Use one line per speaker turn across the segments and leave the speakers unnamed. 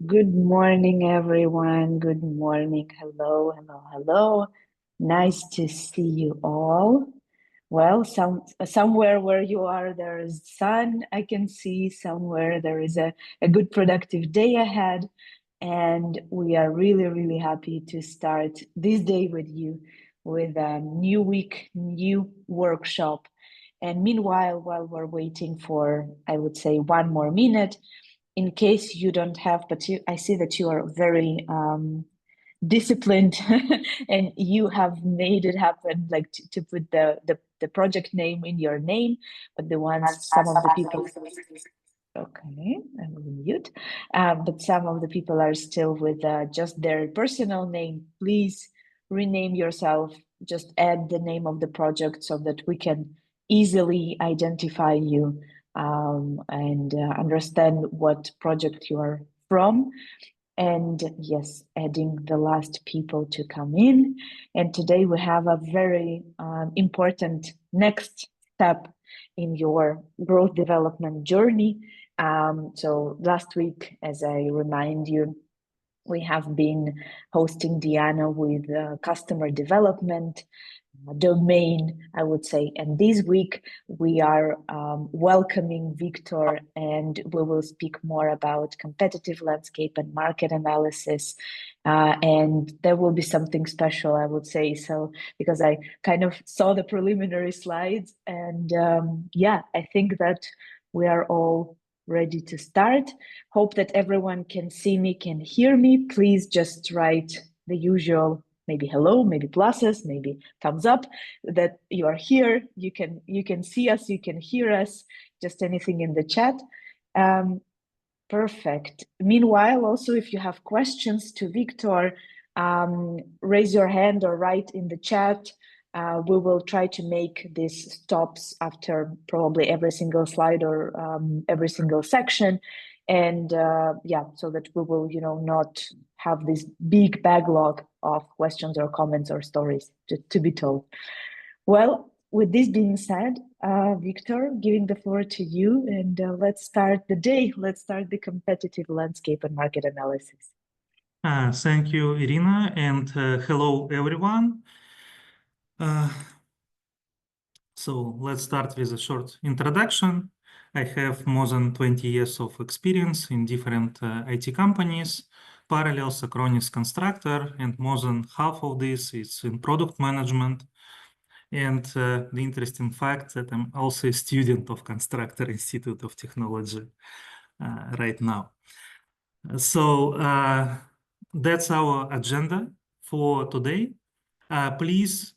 Good morning, everyone. Good morning. Hello, hello, hello. Nice to see you all. Well, somewhere where you are, there is sun. I can see somewhere there is a good productive day ahead. And we are really, really happy to start this day with you with a new week, new workshop. And meanwhile, while we're waiting for, I would say, 1 more minute, in case you don't have, but I see that you are very disciplined and you have made it happen, like to put the project name in your name, but the ones, some of the people, okay, I will mute, but some of the people are still with just their personal name. Please rename yourself, just add the name of the project so that we can easily identify you and understand what project you are from. And yes, adding the last people to come in. And today we have a very important next step in your growth development journey. So last week, as I remind you, we have been hosting Diana with customer development domain, I would say. And this week we are welcoming Victor, and we will speak more about competitive landscape and market analysis. And there will be something special, I would say, so because I kind of saw the preliminary slides, and yeah, I think that we are all ready to start. Hope that everyone can see me, can hear me. Please just write the usual, maybe hello, maybe pluses, maybe thumbs up, that you are here. You can see us, you can hear us, just anything in the chat. Perfect. Meanwhile, also, if you have questions to Victor, raise your hand or write in the chat. We will try to make these stops after probably every single slide or every single section. And yeah, so that we will, not have this big backlog of questions or comments or stories to be told. Well, with this being said, Victor, giving the floor to you, and let's start the day. Let's start the competitive landscape and market analysis.
Thank you, Irina, and hello, everyone. So let's start with a short introduction. I have more than 20 years of experience in different IT companies, Parallels, Acronis, Constructor, and more than half of this is in product management. And the interesting fact that I'm also a student of Constructor Institute of Technology right now. So that's our agenda for today. Please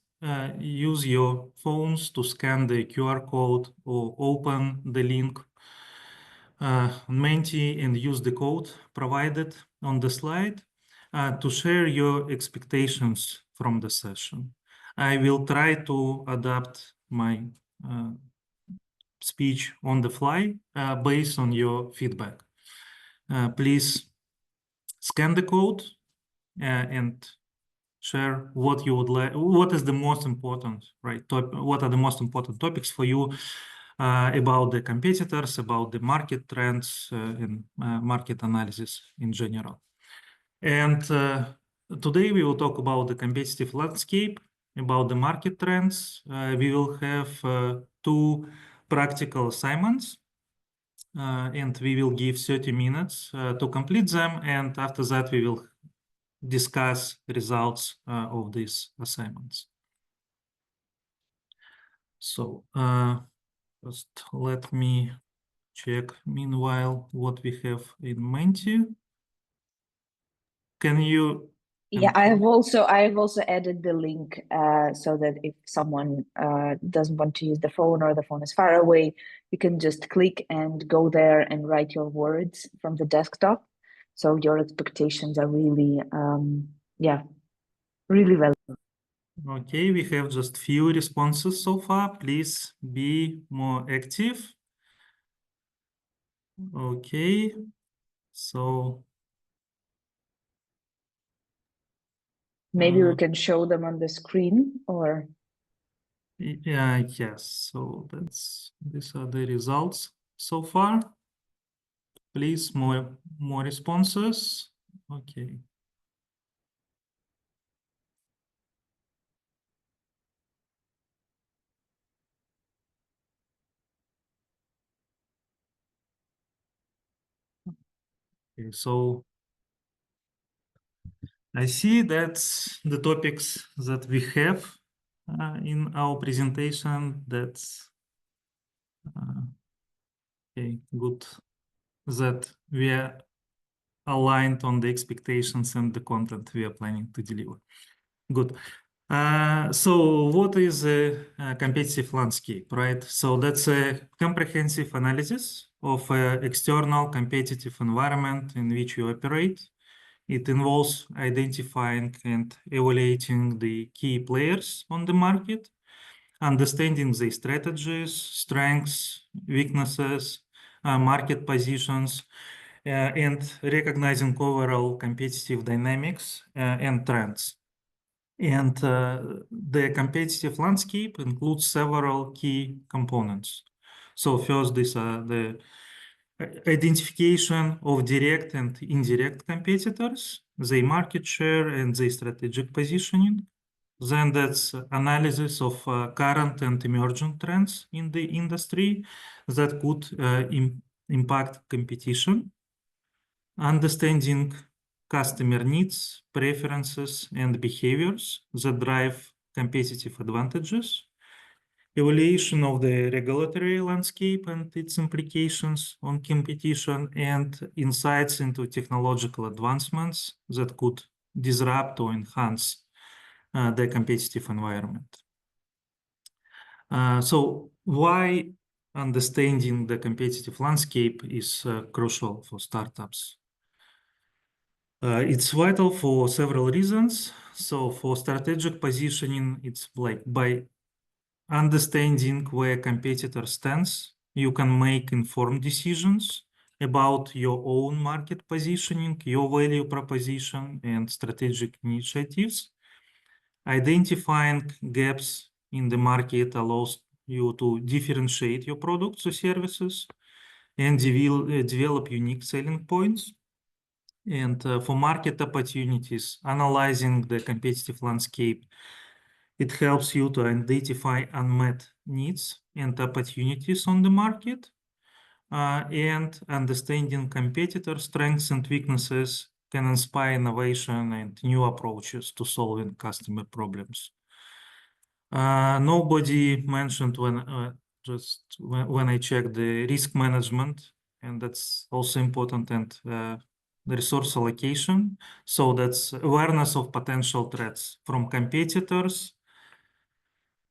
use your phones to scan the QR code or open the link on Menti and use the code provided on the slide to share your expectations from the session. I will try to adapt my speech on the fly based on your feedback. Please scan the code and share what you would like, what is the most important, right? What are the most important topics for you about the competitors, about the market trends, and market analysis in general. And today we will talk about the competitive landscape, about the market trends. We will have 2 practical assignments, and we will give 30 minutes to complete them. And after that, we will discuss results of these assignments. So just let me check meanwhile what we have in Menti. Can you?
Yeah, I have also added the link so that if someone doesn't want to use the phone or the phone is far away, you can just click and go there and write your words from the desktop. So your expectations are really, really valuable.
Okay, we have just few responses so far. Please be more active. Okay, so
maybe we can show them on the screen, or
yeah, yes. So these are the results so far. Please, more responses. Okay. Okay, so I see that's the topics that we have in our presentation. That's okay, good that we are aligned on the expectations and the content we are planning to deliver. Good. So what is a competitive landscape, right? So that's a comprehensive analysis of an external competitive environment in which you operate. It involves identifying and evaluating the key players on the market, understanding their strategies, strengths, weaknesses, market positions, and recognizing overall competitive dynamics and trends. And the competitive landscape includes several key components. So first, these are the identification of direct and indirect competitors, their market share and their strategic positioning. Then that's analysis of current and emerging trends in the industry that could impact competition. Understanding customer needs, preferences, and behaviors that drive competitive advantages. Evaluation of the regulatory landscape and its implications on competition, and insights into technological advancements that could disrupt or enhance the competitive environment. So why understanding the competitive landscape is crucial for startups? It's vital for several reasons. So for strategic positioning, it's like by understanding where competitor stands, you can make informed decisions about your own market positioning, your value proposition, and strategic initiatives. Identifying gaps in the market allows you to differentiate your products or services and develop unique selling points. And for market opportunities, analyzing the competitive landscape, it helps you to identify unmet needs and opportunities on the market. And understanding competitor strengths and weaknesses can inspire innovation and new approaches to solving customer problems. Nobody mentioned when I checked the risk management, and that's also important, and the resource allocation. So that's awareness of potential threats from competitors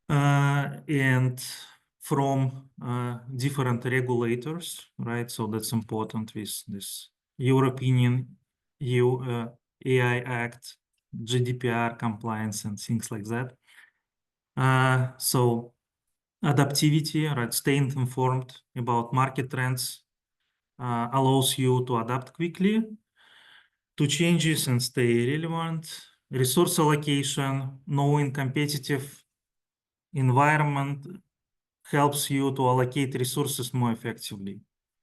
and from different regulators, right? So that's important with this European EU AI Act, GDPR compliance, and things like that. So adaptivity, right? Staying informed about market trends allows you to adapt quickly to changes and stay relevant. Resource allocation, knowing competitive environment helps you to allocate resources more effectively,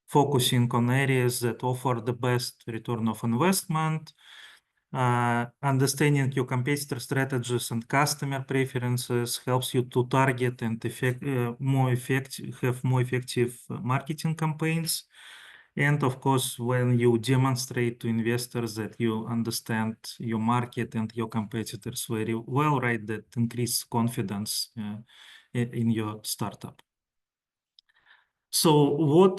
focusing on areas that offer the best return of investment. Understanding your competitor strategies and customer preferences helps you to target and have more effective marketing campaigns. And of course, when you demonstrate to investors that you understand your market and your competitors very well, right, that increase confidence in your startup. So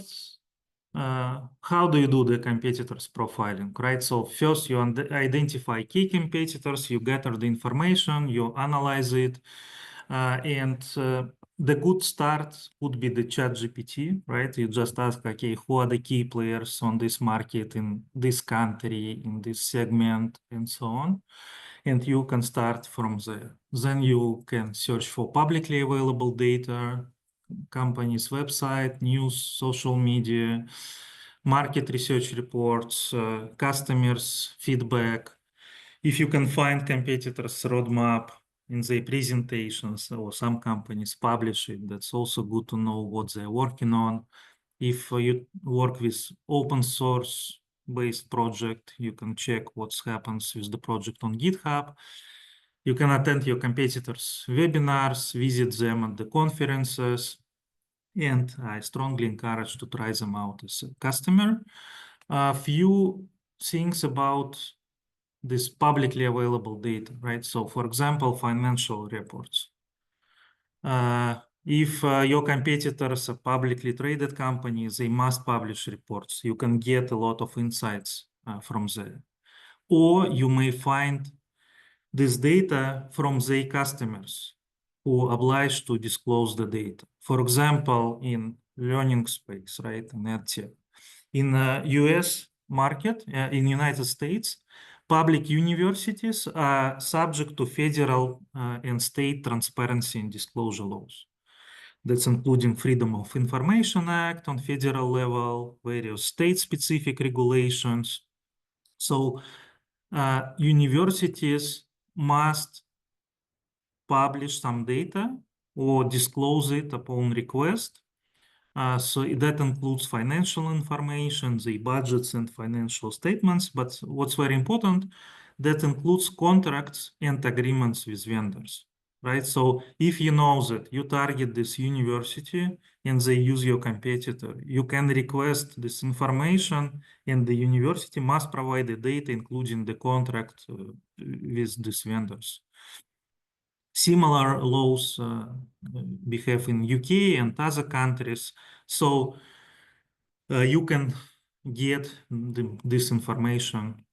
how do you do the competitors profiling, right? So first you identify key competitors, you gather the information, you analyze it, and the good start would be the ChatGPT, right? You just ask, okay, who are the key players on this market in this country, in this segment, and so on. And you can start from there. Then you can search for publicly available data, company's website, news, social media, market research reports, customers' feedback. If you can find competitors' roadmap in their presentations, or some companies publish it, that's also good to know what they're working on. If you work with open source based project, you can check what happens with the project on GitHub. You can attend your competitors' webinars, visit them at the conferences, and I strongly encourage to try them out as a customer. A few things about this publicly available data, right? So for example, financial reports. If your competitors are publicly traded companies, they must publish reports. You can get a lot of insights from there. Or you may find this data from their customers who are obliged to disclose the data. For example, in learning space, right, in EdTech. In the US market, in the United States, public universities are subject to federal and state transparency and disclosure laws. That's including Freedom of Information Act on federal level, various state-specific regulations. So universities must publish some data or disclose it upon request. So that includes financial information, the budgets and financial statements. But what's very important, that includes contracts and agreements with vendors, right? So if you know that you target this university and they use your competitor, you can request this information and the university must provide the data, including the contract with these vendors. Similar laws we have in UK and other countries. So you can get this information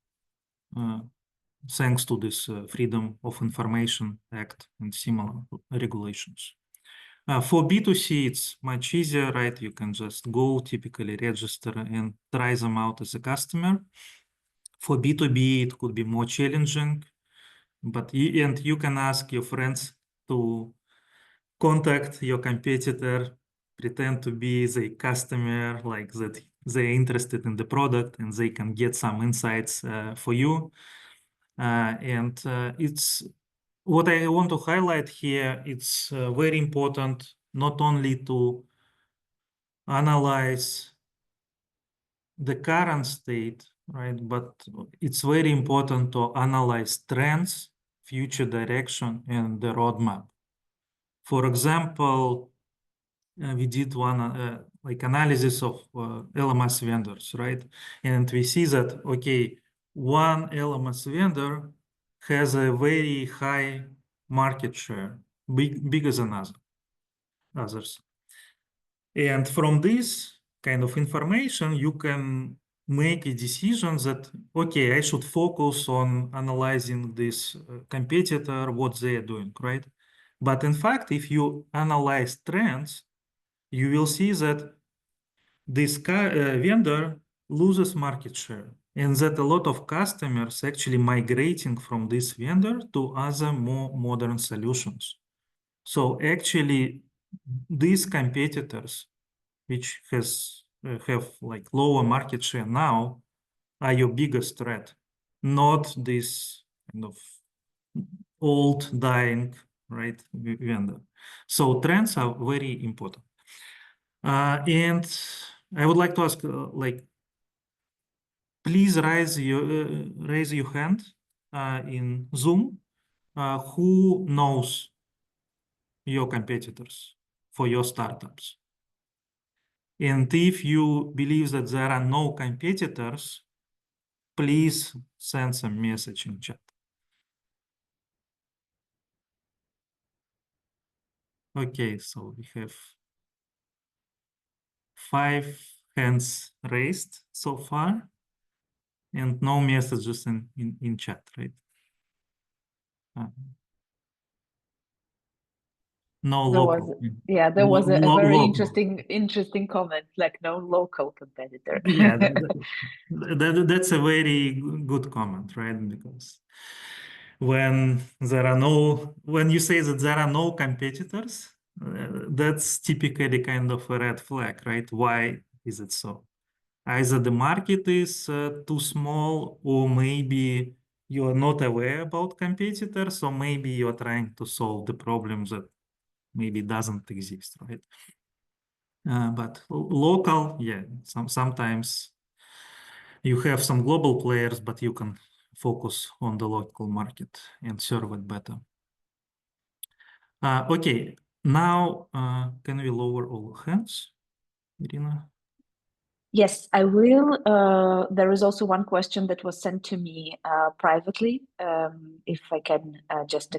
thanks to this Freedom of Information Act and similar regulations. For B2C, it's much easier, right? You can just go, typically register and try them out as a customer. For B2B, it could be more challenging, but you can ask your friends to contact your competitor, pretend to be the customer, like that they're interested in the product and they can get some insights for you. And it's what I want to highlight here. It's very important not only to analyze the current state, right? But it's very important to analyze trends, future direction, and the roadmap. For example, we did one like analysis of LMS vendors, right? And we see that, okay, one LMS vendor has a very high market share, bigger than others. And from this kind of information, you can make a decision that, okay, I should focus on analyzing this competitor, what they are doing, right? But in fact, if you analyze trends, you will see that this vendor loses market share and that a lot of customers actually migrating from this vendor to other more modern solutions. So actually, these competitors, which have like lower market share now, are your biggest threat, not this kind of old dying, right, vendor. So trends are very important. And I would like to ask, like, please raise your hand in Zoom. Who knows your competitors for your startups? And if you believe that there are no competitors, please send some message in chat. Okay, so we have 5 hands raised so far and no messages in chat, right? No
There
local.
was, yeah, there was a very
Local.
interesting comment, like no local competitor.
Yeah, that's a very good comment, right? Because when you say that there are no competitors, that's typically kind of a red flag, right? Why is it so? Either the market is too small, or maybe you are not aware about competitors, or maybe you're trying to solve the problems that maybe doesn't exist, right? But local, yeah, sometimes you have some global players, but you can focus on the local market and serve it better. Okay, now can we lower all hands, Irina?
Yes, I will. There is also one question that was sent to me privately, if I can just,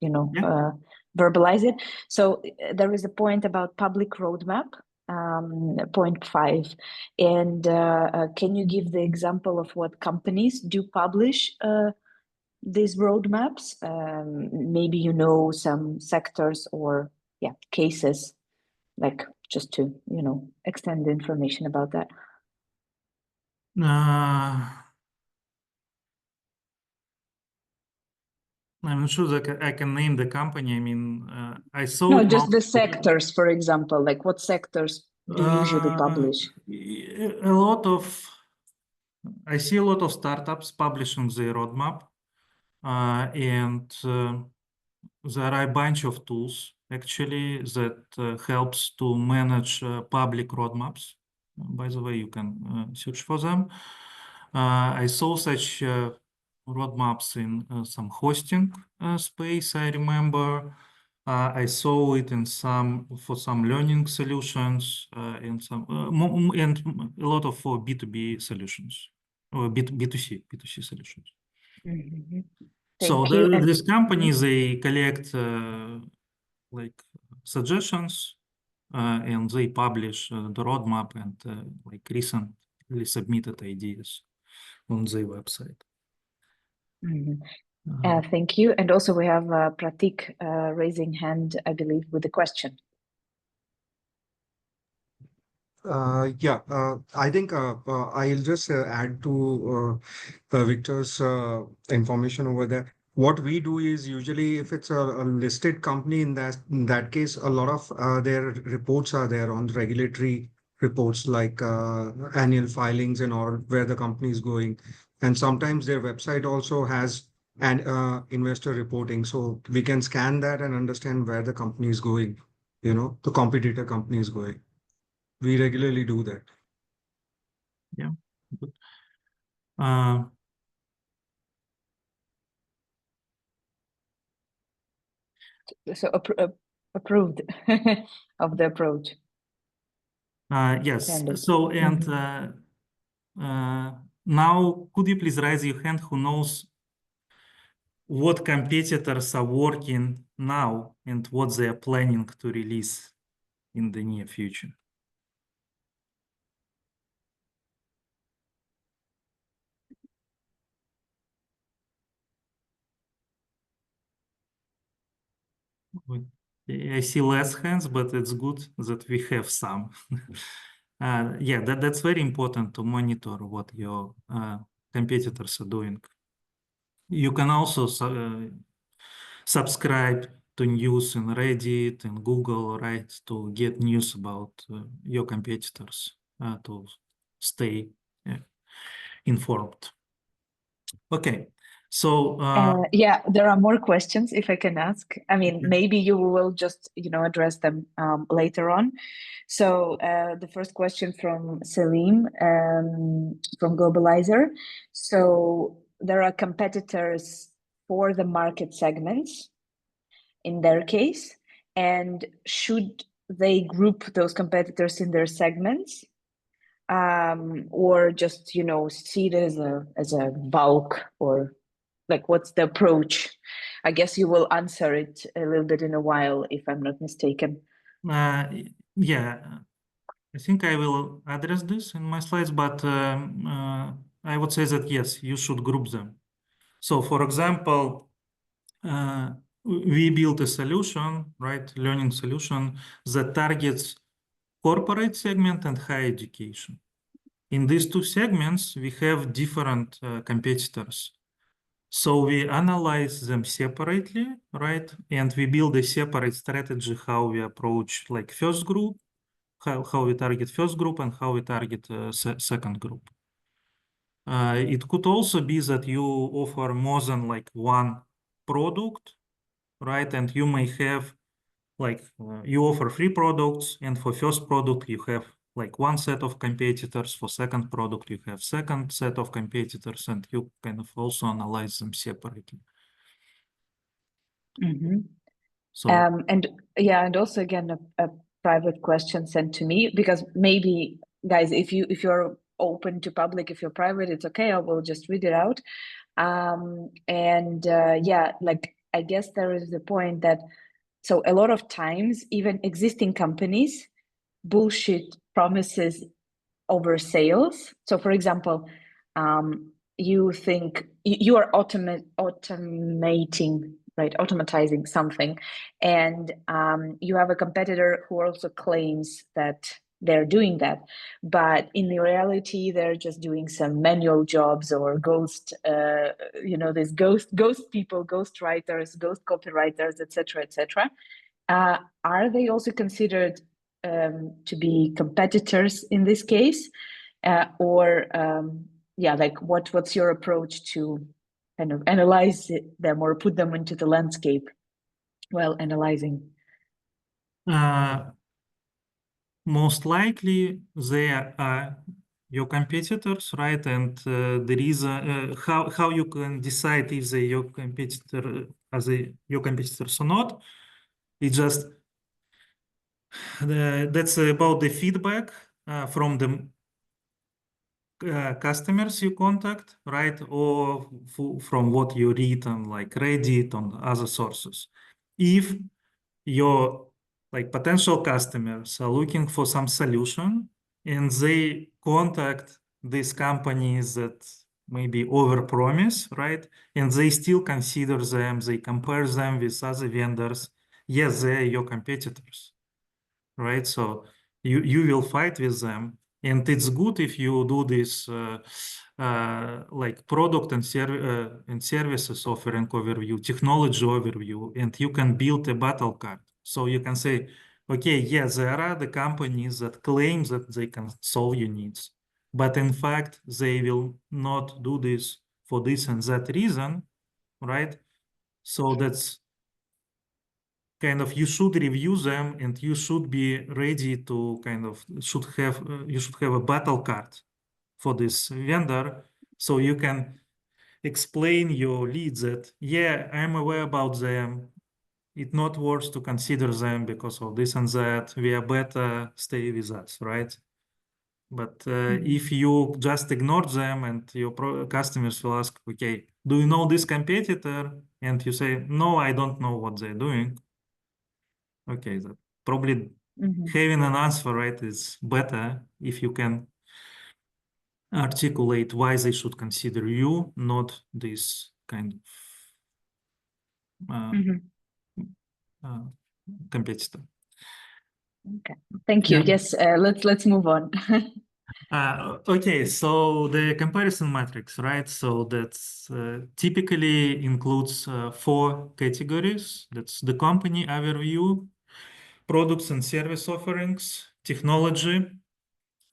Yeah.
verbalize it. So there is a point about public roadmap, point 5. And can you give the example of what companies do publish these roadmaps? Maybe you know some sectors or cases, like just to, extend the information about that.
I'm not sure that I can name the company. I mean, I saw
No,
it
just the
multiple.
sectors, for example, like what sectors do you usually publish?
A lot of, I see a lot of startups publishing their roadmap, and there are a bunch of tools actually that helps to manage public roadmaps. By the way, you can search for them. I saw such roadmaps in some hosting space, I remember. I saw it in for some learning solutions, and a lot of for B2B solutions, or B2C solutions.
Mm-hmm.
So
Thank you. And
these companies, they collect like suggestions, and they publish the roadmap and like recently submitted ideas on their website.
thank you. And also we have Pratik raising hand, I believe, with a question.
I think I'll just add to Victor's information over there. What we do is usually if it's a listed company, in that case, a lot of their reports are there on regulatory reports like annual filings and all where the company is going. And sometimes their website also has an investor reporting. So we can scan that and understand where the company is going, the competitor company is going. We regularly do that.
Yeah. Good.
So approved of the approach.
Yes.
Kind of.
So, and now could you please raise your hand who knows what competitors are working now and what they are planning to release in the near future? I see less hands, but it's good that we have some. Yeah, that's very important to monitor what your competitors are doing. You can also subscribe to news in Reddit and Google, right, to get news about your competitors, to stay informed. Okay, so
yeah, there are more questions if I can ask. I mean, maybe you will just, address them later on. So the first question from Salim from Globalizer. So there are competitors for the market segments in their case, and should they group those competitors in their segments, or just see it as a bulk, or like what's the approach? I guess you will answer it a little bit in a while, if I'm not mistaken.
yeah, I think I will address this in my slides, but I would say that yes, you should group them. So, for example, we built a solution, right, learning solution that targets corporate segment and higher education. In these two segments, we have different competitors. So we analyze them separately, right? And we build a separate strategy how we approach like first group, how we target first group and how we target second group. It could also be that you offer more than like one product, right? And you may have like you offer 3 products, and for first product you have like one set of competitors. For second product you have second set of competitors, and you kind of also analyze them separately. So
And yeah, and also again a private question sent to me, because maybe guys, if you're open to public, if you're private, it's okay. I will just read it out. Yeah, like I guess there is the point that so a lot of times even existing companies bullshit promises over sales. So for example, you think you are automating, right, automatizing something, and you have a competitor who also claims that they're doing that, but in the reality they're just doing some manual jobs or ghost these ghost people, ghost writers, ghost copywriters, etc., etc. Are they also considered to be competitors in this case? Like what's your approach to kind of analyze them or put them into the landscape while analyzing?
most likely they are your competitors, right? And there is how you can decide if they your competitor, are they your competitors or not. It's just that's about the feedback from the customers you contact, right? Or from what you read on like Reddit, on other sources. If your like potential customers are looking for some solution and they contact these companies that maybe overpromise, right? And they still consider them, they compare them with other vendors. Yes, they're your competitors, right? So you will fight with them, and it's good if you do this like product and services offering overview, technology overview, and you can build a battle card. So you can say, okay, yes, there are the companies that claim that they can solve your needs, but in fact they will not do this for this and that reason, right? So that's kind of, you should review them and you should be ready to kind of you should have a battle card for this vendor, so you can explain your leads that, yeah, I'm aware about them, it's not worth to consider them because of this and that, we are better, stay with us, right? But if you just ignore them and your customers will ask, okay, do you know this competitor? And you say, no, I don't know what they're doing. Okay, that probably having an answer, right, is better if you can articulate why they should consider you, not this kind of competitor.
Okay, thank you.
Yeah.
Yes, let's move on.
Okay, so the comparison matrix, right? So that's typically includes 4 categories. That's the company overview, products and service offerings, technology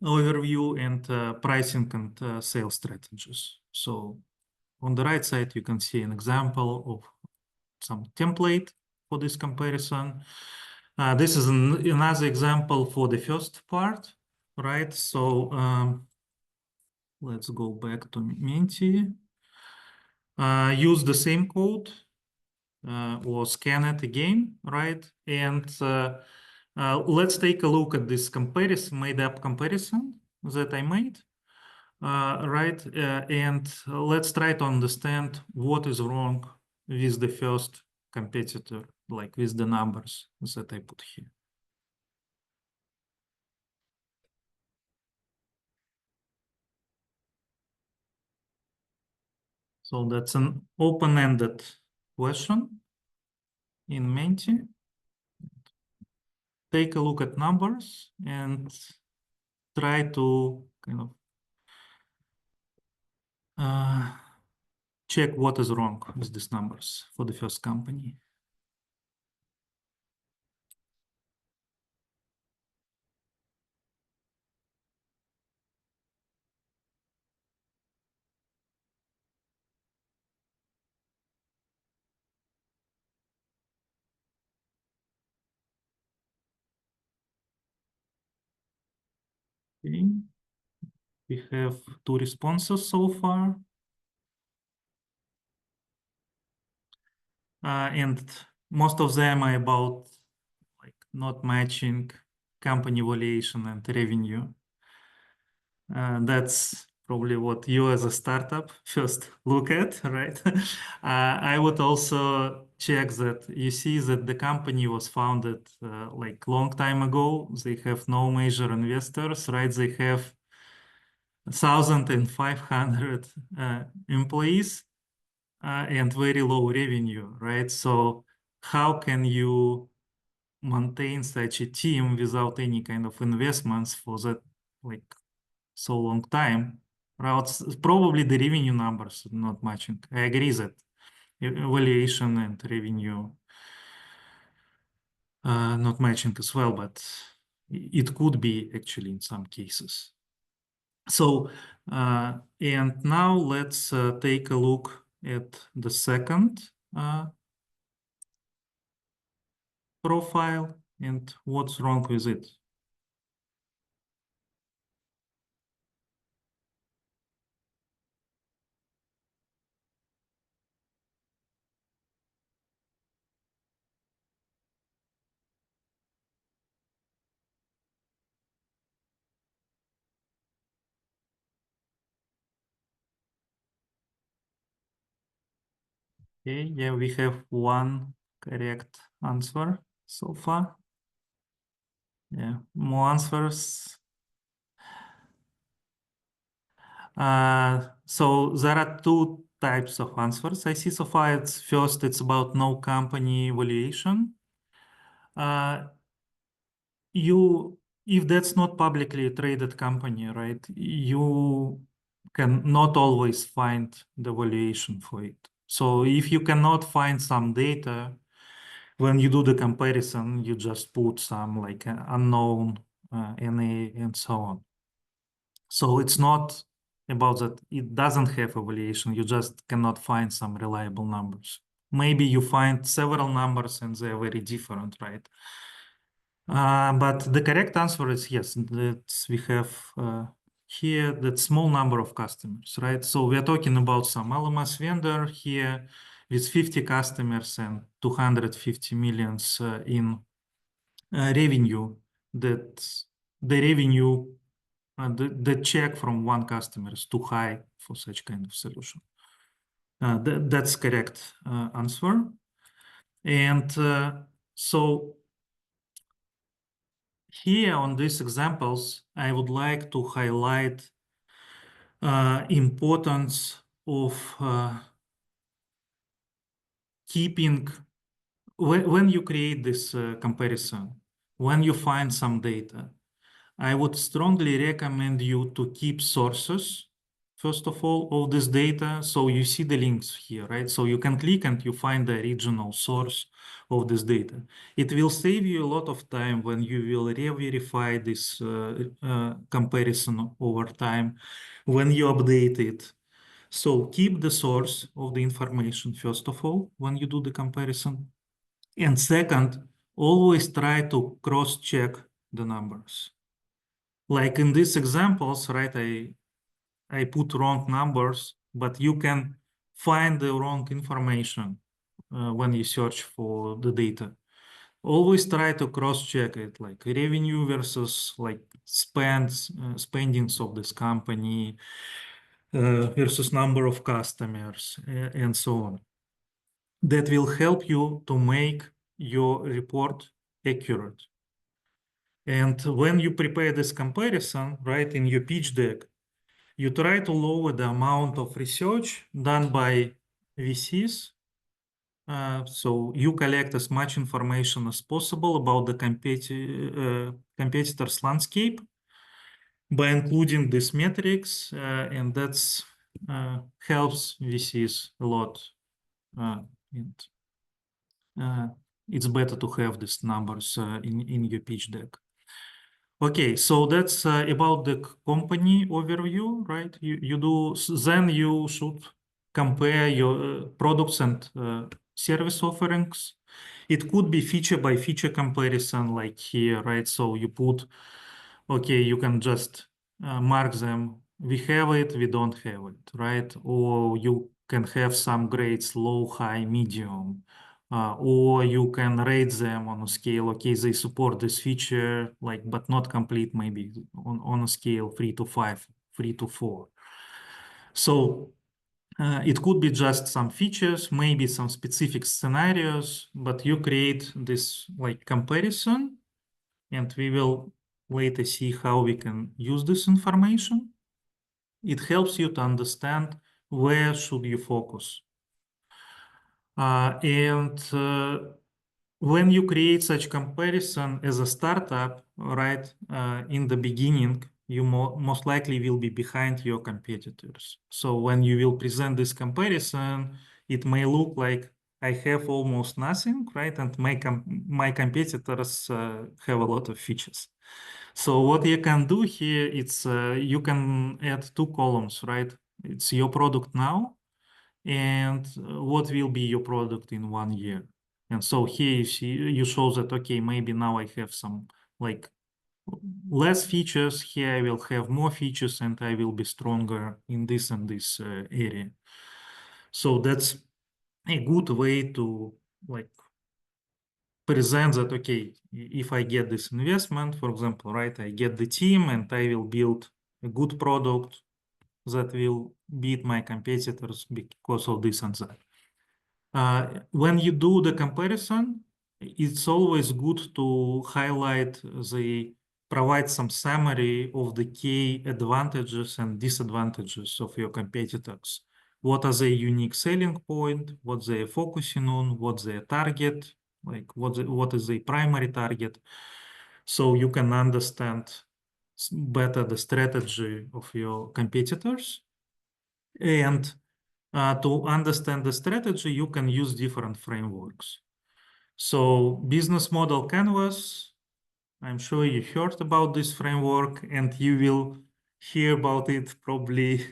overview, and pricing and sales strategies. So on the right side, you can see an example of some template for this comparison. This is another example for the first part, right? So let's go back to Menti. Use the same code or scan it again, right? And let's take a look at this comparison, made up comparison that I made, right? And let's try to understand what is wrong with the first competitor, like with the numbers that I put here. So that's an open-ended question in Menti. Take a look at numbers and try to kind of check what is wrong with these numbers for the first company. Okay. We have 2 responses so far. And most of them are about like not matching company valuation and revenue. That's probably what you as a startup first look at, right? I would also check that you see that the company was founded like long time ago. They have no major investors, right? They have 1,500 employees and very low revenue, right? So how can you maintain such a team without any kind of investments for that like so long time? Right? Probably the revenue numbers not matching. I agree that valuation and revenue not matching as well, but it could be actually in some cases. So, and now let's take a look at the second profile and what's wrong with it. Okay, yeah, we have one correct answer so far. Yeah, more answers. So there are 2 types of answers I see so far. It's about no company valuation. If that's not publicly traded company, right, you can not always find the valuation for it. So if you cannot find some data, when you do the comparison, you just put some like unknown NA and so on. So it's not about that it doesn't have a valuation, you just cannot find some reliable numbers. Maybe you find several numbers and they're very different, right? But the correct answer is yes, that we have here that small number of customers, right? So we are talking about some LMS vendor here with 50 customers and 250 millions in revenue. That the revenue, the check from one customer is too high for such kind of solution. That's correct answer. And so here on these examples, I would like to highlight importance of keeping, when you create this comparison, when you find some data, I would strongly recommend you to keep sources, first of all, of this data. So you see the links here, right? So you can click and you find the original source of this data. It will save you a lot of time when you will re-verify this comparison over time, when you update it. So keep the source of the information, first of all, when you do the comparison. And second, always try to cross-check the numbers. Like in these examples, right, I put wrong numbers, but you can find the wrong information when you search for the data. Always try to cross-check it, like revenue versus like spendings of this company versus number of customers and so on. That will help you to make your report accurate. And when you prepare this comparison, right, in your pitch deck, you try to lower the amount of research done by VCs. So you collect as much information as possible about the competitors' landscape by including these metrics, and that's helps VCs a lot. And it's better to have these numbers in your pitch deck. Okay, so that's about the company overview, right? Then you should compare your products and service offerings. It could be feature by feature comparison like here, right? So you put, okay, you can just mark them. We have it, we don't have it, right? Or you can have some grades low, high, medium. Or you can rate them on a scale, okay, they support this feature, like, but not complete, maybe on a scale 3 to 5, 3 to 4. So it could be just some features, maybe some specific scenarios, but you create this like comparison, and we will later see how we can use this information. It helps you to understand where should you focus. When you create such comparison as a startup, right, in the beginning, you most likely will be behind your competitors. So when you will present this comparison, it may look like I have almost nothing, right? And my competitors have a lot of features. So what you can do here, it's you can add two columns, right? It's your product now and what will be your product in 1 year. And so here you see, you show that, okay, maybe now I have some like less features. Here I will have more features and I will be stronger in this and this area. So that's a good way to like present that, okay, if I get this investment, for example, right, I get the team and I will build a good product that will beat my competitors because of this and that. When you do the comparison, it's always good to highlight provide some summary of the key advantages and disadvantages of your competitors. What are their unique selling point? What they're focusing on? What's their target? Like what is the primary target? So you can understand better the strategy of your competitors. And to understand the strategy, you can use different frameworks. So business model canvas, I'm sure you heard about this framework and you will hear about it probably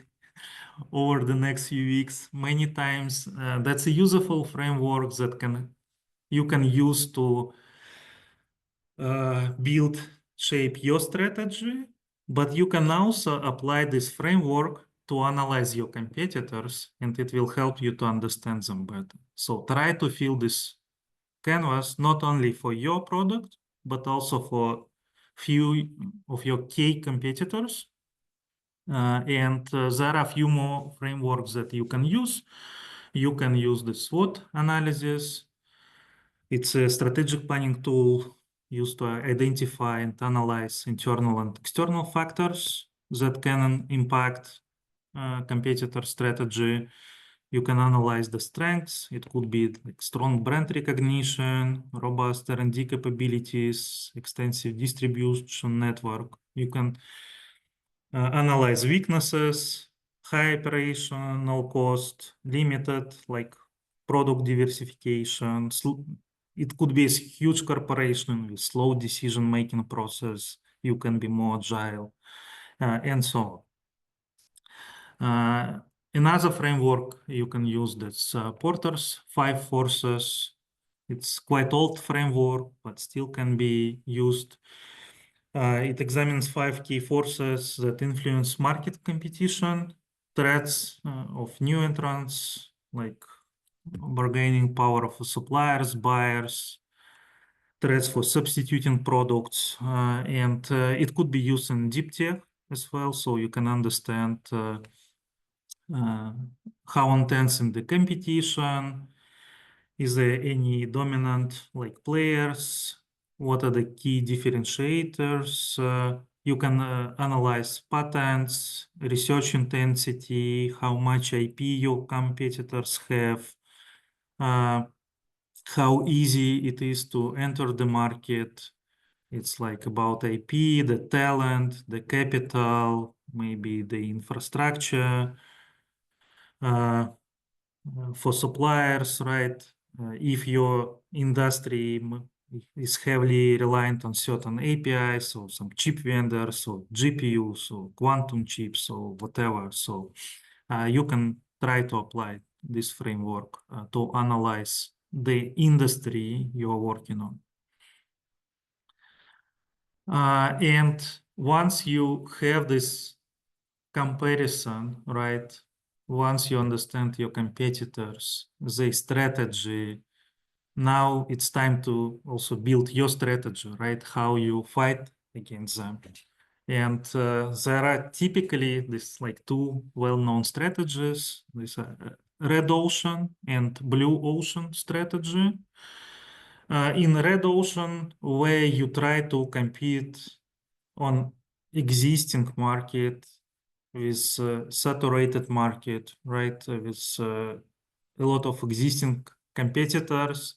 over the next few weeks many times. That's a useful framework that you can use to build, shape your strategy, but you can also apply this framework to analyze your competitors, and it will help you to understand them better. So try to fill this canvas not only for your product, but also for few of your key competitors. And there are a few more frameworks that you can use. You can use the SWOT analysis. It's a strategic planning tool used to identify and analyze internal and external factors that can impact competitor strategy. You can analyze the strengths. It could be like strong brand recognition, robust R&D capabilities, extensive distribution network. You can analyze weaknesses, high operational cost, limited like product diversification. It could be a huge corporation with slow decision-making process. You can be more agile, and so on. Another framework you can use that's Porter's 5 Forces. It's quite old framework, but still can be used. It examines 5 key forces that influence market competition, threats of new entrants, like bargaining power of suppliers, buyers, threats for substituting products, and it could be used in deep tech as well, so you can understand how intense in the competition, is there any dominant like players, what are the key differentiators. You can analyze patents, research intensity, how much IP your competitors have, how easy it is to enter the market. It's like about IP, the talent, the capital, maybe the infrastructure. For suppliers, right? If your industry is heavily reliant on certain APIs or some chip vendors or GPUs or quantum chips or whatever, so you can try to apply this framework to analyze the industry you're working on. And once you have this comparison, right? Once you understand your competitors, their strategy, now it's time to also build your strategy, right? How you fight against them. And there are typically this like two well-known strategies. This red ocean and blue ocean strategy. In red ocean, where you try to compete on existing market with saturated market, right? With a lot of existing competitors,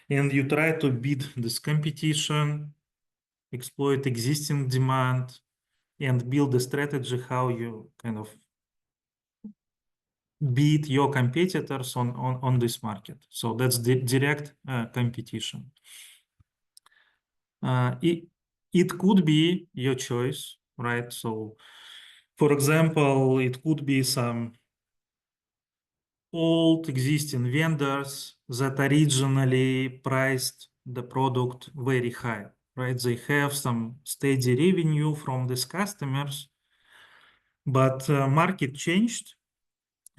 and you try to beat this competition, exploit existing demand, and build a strategy how you kind of beat your competitors on this market. So that's the direct competition. It could be your choice, right? So, for example, it could be some old existing vendors that originally priced the product very high, right? They have some steady revenue from these customers, but market changed,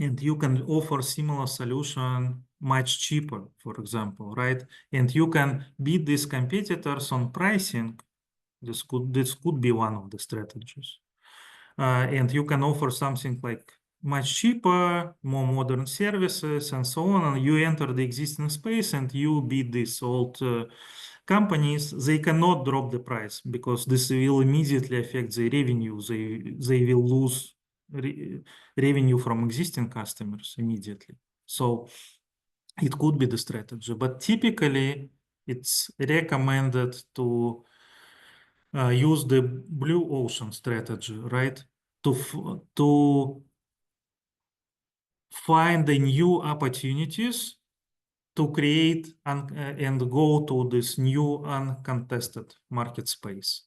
and you can offer similar solution much cheaper, for example, right? And you can beat these competitors on pricing. This could be one of the strategies. And you can offer something like much cheaper, more modern services, and so on. And you enter the existing space and you beat these old companies. They cannot drop the price because this will immediately affect the revenue. They will lose revenue from existing customers immediately. So it could be the strategy, but typically it's recommended to use the blue ocean strategy, right? To find the new opportunities to create and go to this new uncontested market space.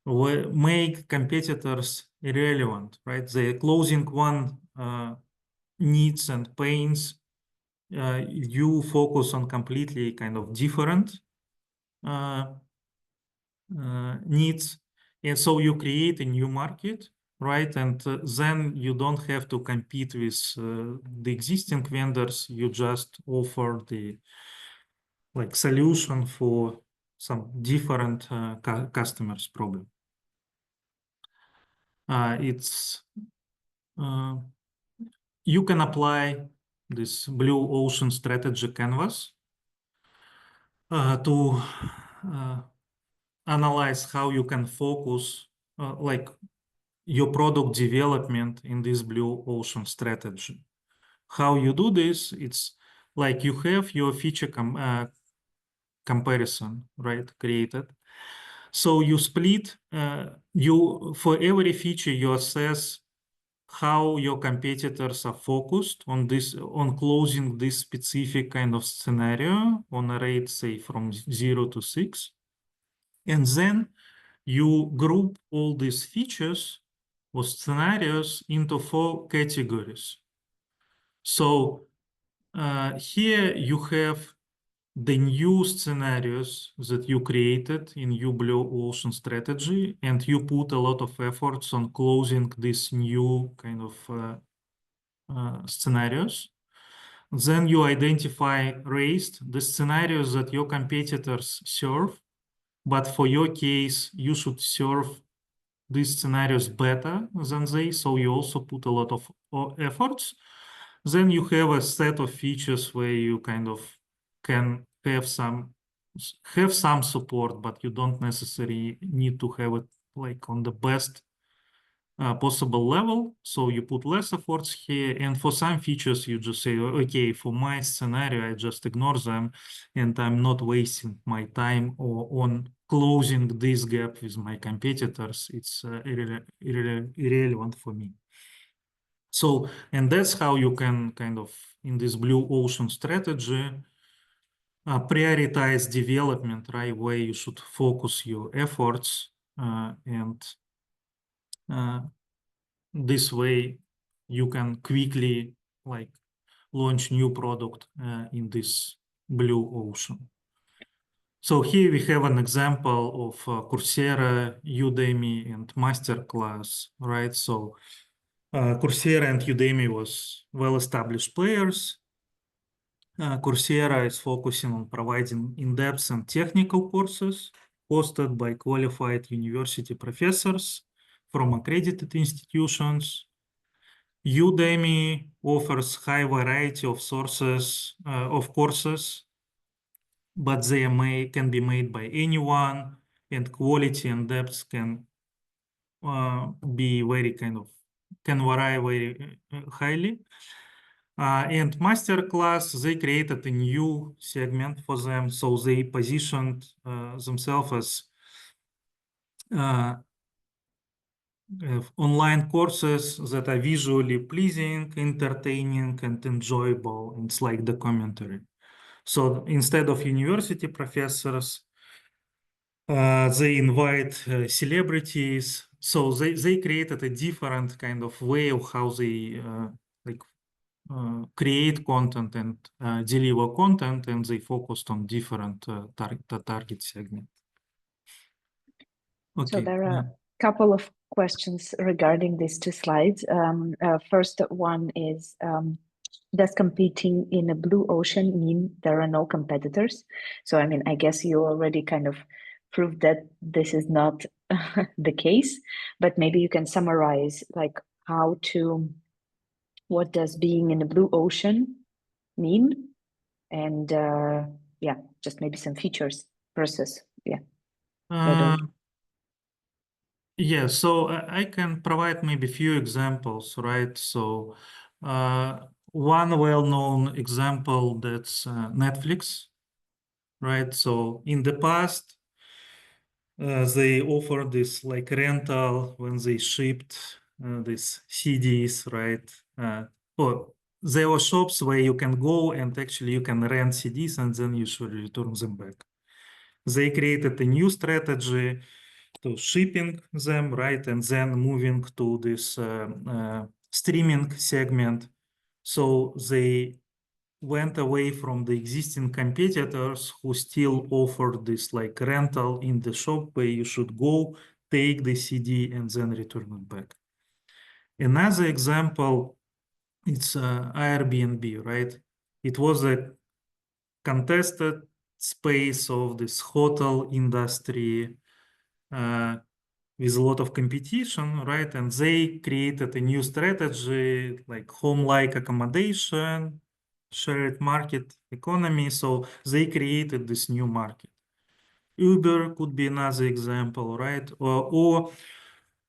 We make competitors irrelevant, right? They're closing one needs and pains. You focus on completely kind of different needs, and so you create a new market, right? And then you don't have to compete with the existing vendors. You just offer the like solution for some different customers' problem. It's you can apply this blue ocean strategy canvas to analyze how you can focus like your product development in this blue ocean strategy. How you do this, it's like you have your feature comparison, right, created. So you split, for every feature you assess how your competitors are focused on this, on closing this specific kind of scenario on a rate, say, from 0 to 6. And then you group all these features or scenarios into 4 categories. So here you have the new scenarios that you created in your blue ocean strategy, and you put a lot of efforts on closing these new kind of scenarios. Then you identify raised the scenarios that your competitors serve, but for your case, you should serve these scenarios better than they, so you also put a lot of efforts. Then you have a set of features where you kind of can have some support, but you don't necessarily need to have it like on the best possible level. So you put less efforts here, and for some features you just say, okay, for my scenario I just ignore them, and I'm not wasting my time on closing this gap with my competitors. It's irrelevant for me. So, and that's how you can kind of, in this blue ocean strategy, prioritize development, right? Where you should focus your efforts, and this way you can quickly like launch new product in this blue ocean. So here we have an example of Coursera, Udemy, and Masterclass, right? So Coursera and Udemy was well-established players. Coursera is focusing on providing in-depth and technical courses hosted by qualified university professors from accredited institutions. Udemy offers high variety of sources of courses, but they can be made by anyone, and quality and depth can be very can vary very highly. And Masterclass, they created a new segment for them, so they positioned themselves as online courses that are visually pleasing, entertaining, and enjoyable. It's like the commentary. So instead of university professors, they invite celebrities. So they created a different kind of way of how they create content and deliver content, and they focused on different target segment.
So
Okay.
there are a couple of questions regarding these two slides. First one is, does competing in a blue ocean mean there are no competitors? So, I mean, I guess you already kind of proved that this is not the case, but maybe you can summarize like what does being in a blue ocean mean? And yeah, just maybe some features versus, red ocean.
Yeah, so I can provide maybe a few examples, right? So one well-known example, that's Netflix, right? So in the past, they offered this like rental when they shipped these CDs, right? Or there were shops where you can go and actually you can rent CDs and then you should return them back. They created a new strategy to shipping them, right? And then moving to this streaming segment. So they went away from the existing competitors who still offered this like rental in the shop where you should go, take the CD and then return it back. Another example, it's Airbnb, right? It was a contested space of this hotel industry with a lot of competition, right? And they created a new strategy like home-like accommodation, shared market economy. So they created this new market. Uber could be another example, right? Or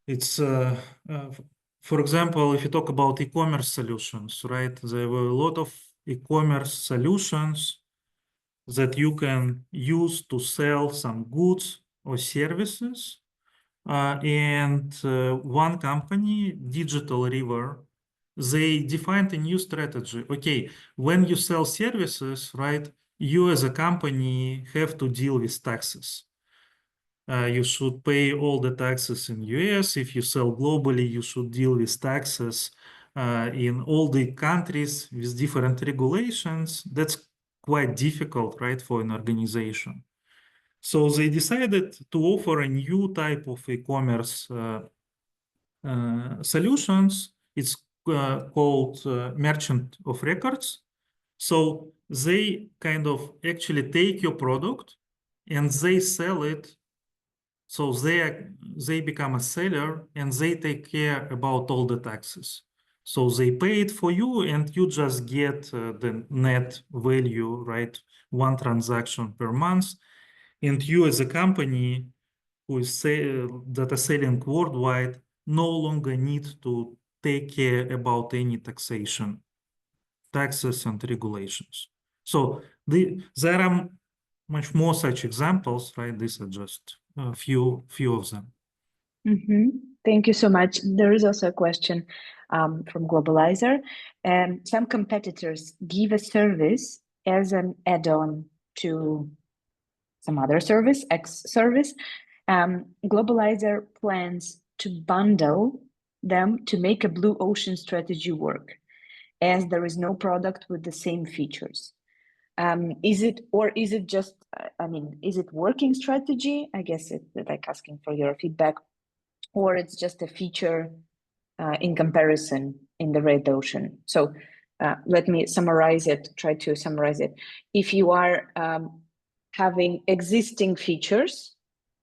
it's, for example, if you talk about e-commerce solutions, right? There were a lot of e-commerce solutions that you can use to sell some goods or services. And one company, Digital River, they defined a new strategy. Okay, when you sell services, right, you as a company have to deal with taxes. You should pay all the taxes in US. If you sell globally, you should deal with taxes in all the countries with different regulations. That's quite difficult, right, for an organization. So they decided to offer a new type of e-commerce solutions. It's called merchant of records. So they kind of actually take your product and they sell it. So they become a seller and they take care about all the taxes. So they pay it for you and you just get the net value, right? One transaction per month. And you as a company who is that are selling worldwide no longer need to take care about any taxes and regulations. So there are much more such examples, right? These are just a few of them.
Thank you so much. There is also a question from Globalizer. Some competitors give a service as an add-on to some other service, X service. Globalizer plans to bundle them to make a blue ocean strategy work, as there is no product with the same features. Is it just I mean, is it working strategy? I guess it's like asking for your feedback, or it's just a feature in comparison in the red ocean. So let me summarize it, try to summarize it. If you are having existing features,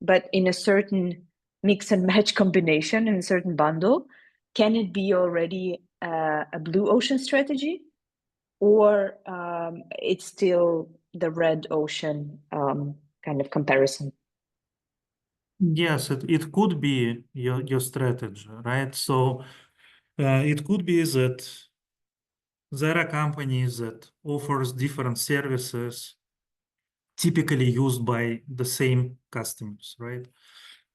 but in a certain mix and match combination in a certain bundle, can it be already a blue ocean strategy? Or it's still the red ocean kind of comparison?
Yes, it could be your strategy, right? So it could be that there are companies that offers different services typically used by the same customers, right?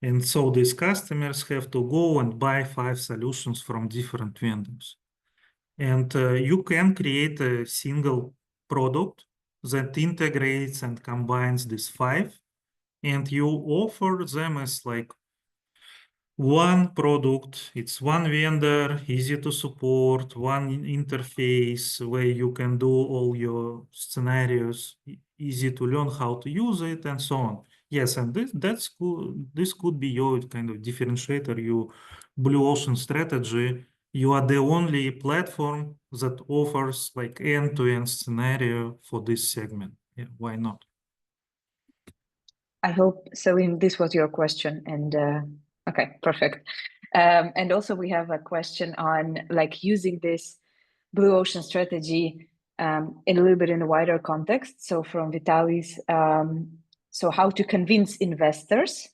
And so these customers have to go and buy 5 solutions from different vendors. And you can create a single product that integrates and combines these 5, and you offer them as like one product, it's one vendor, easy to support, one interface where you can do all your scenarios, easy to learn how to use it, and so on. Yes, and that's cool. This could be your kind of differentiator, your blue ocean strategy. You are the only platform that offers like end-to-end scenario for this segment. Yeah, why not?
I hope, Celine, this was your question. And okay, perfect. And also we have a question on like using this blue ocean strategy in a little bit in a wider context. So from Vitalis, so how to convince investors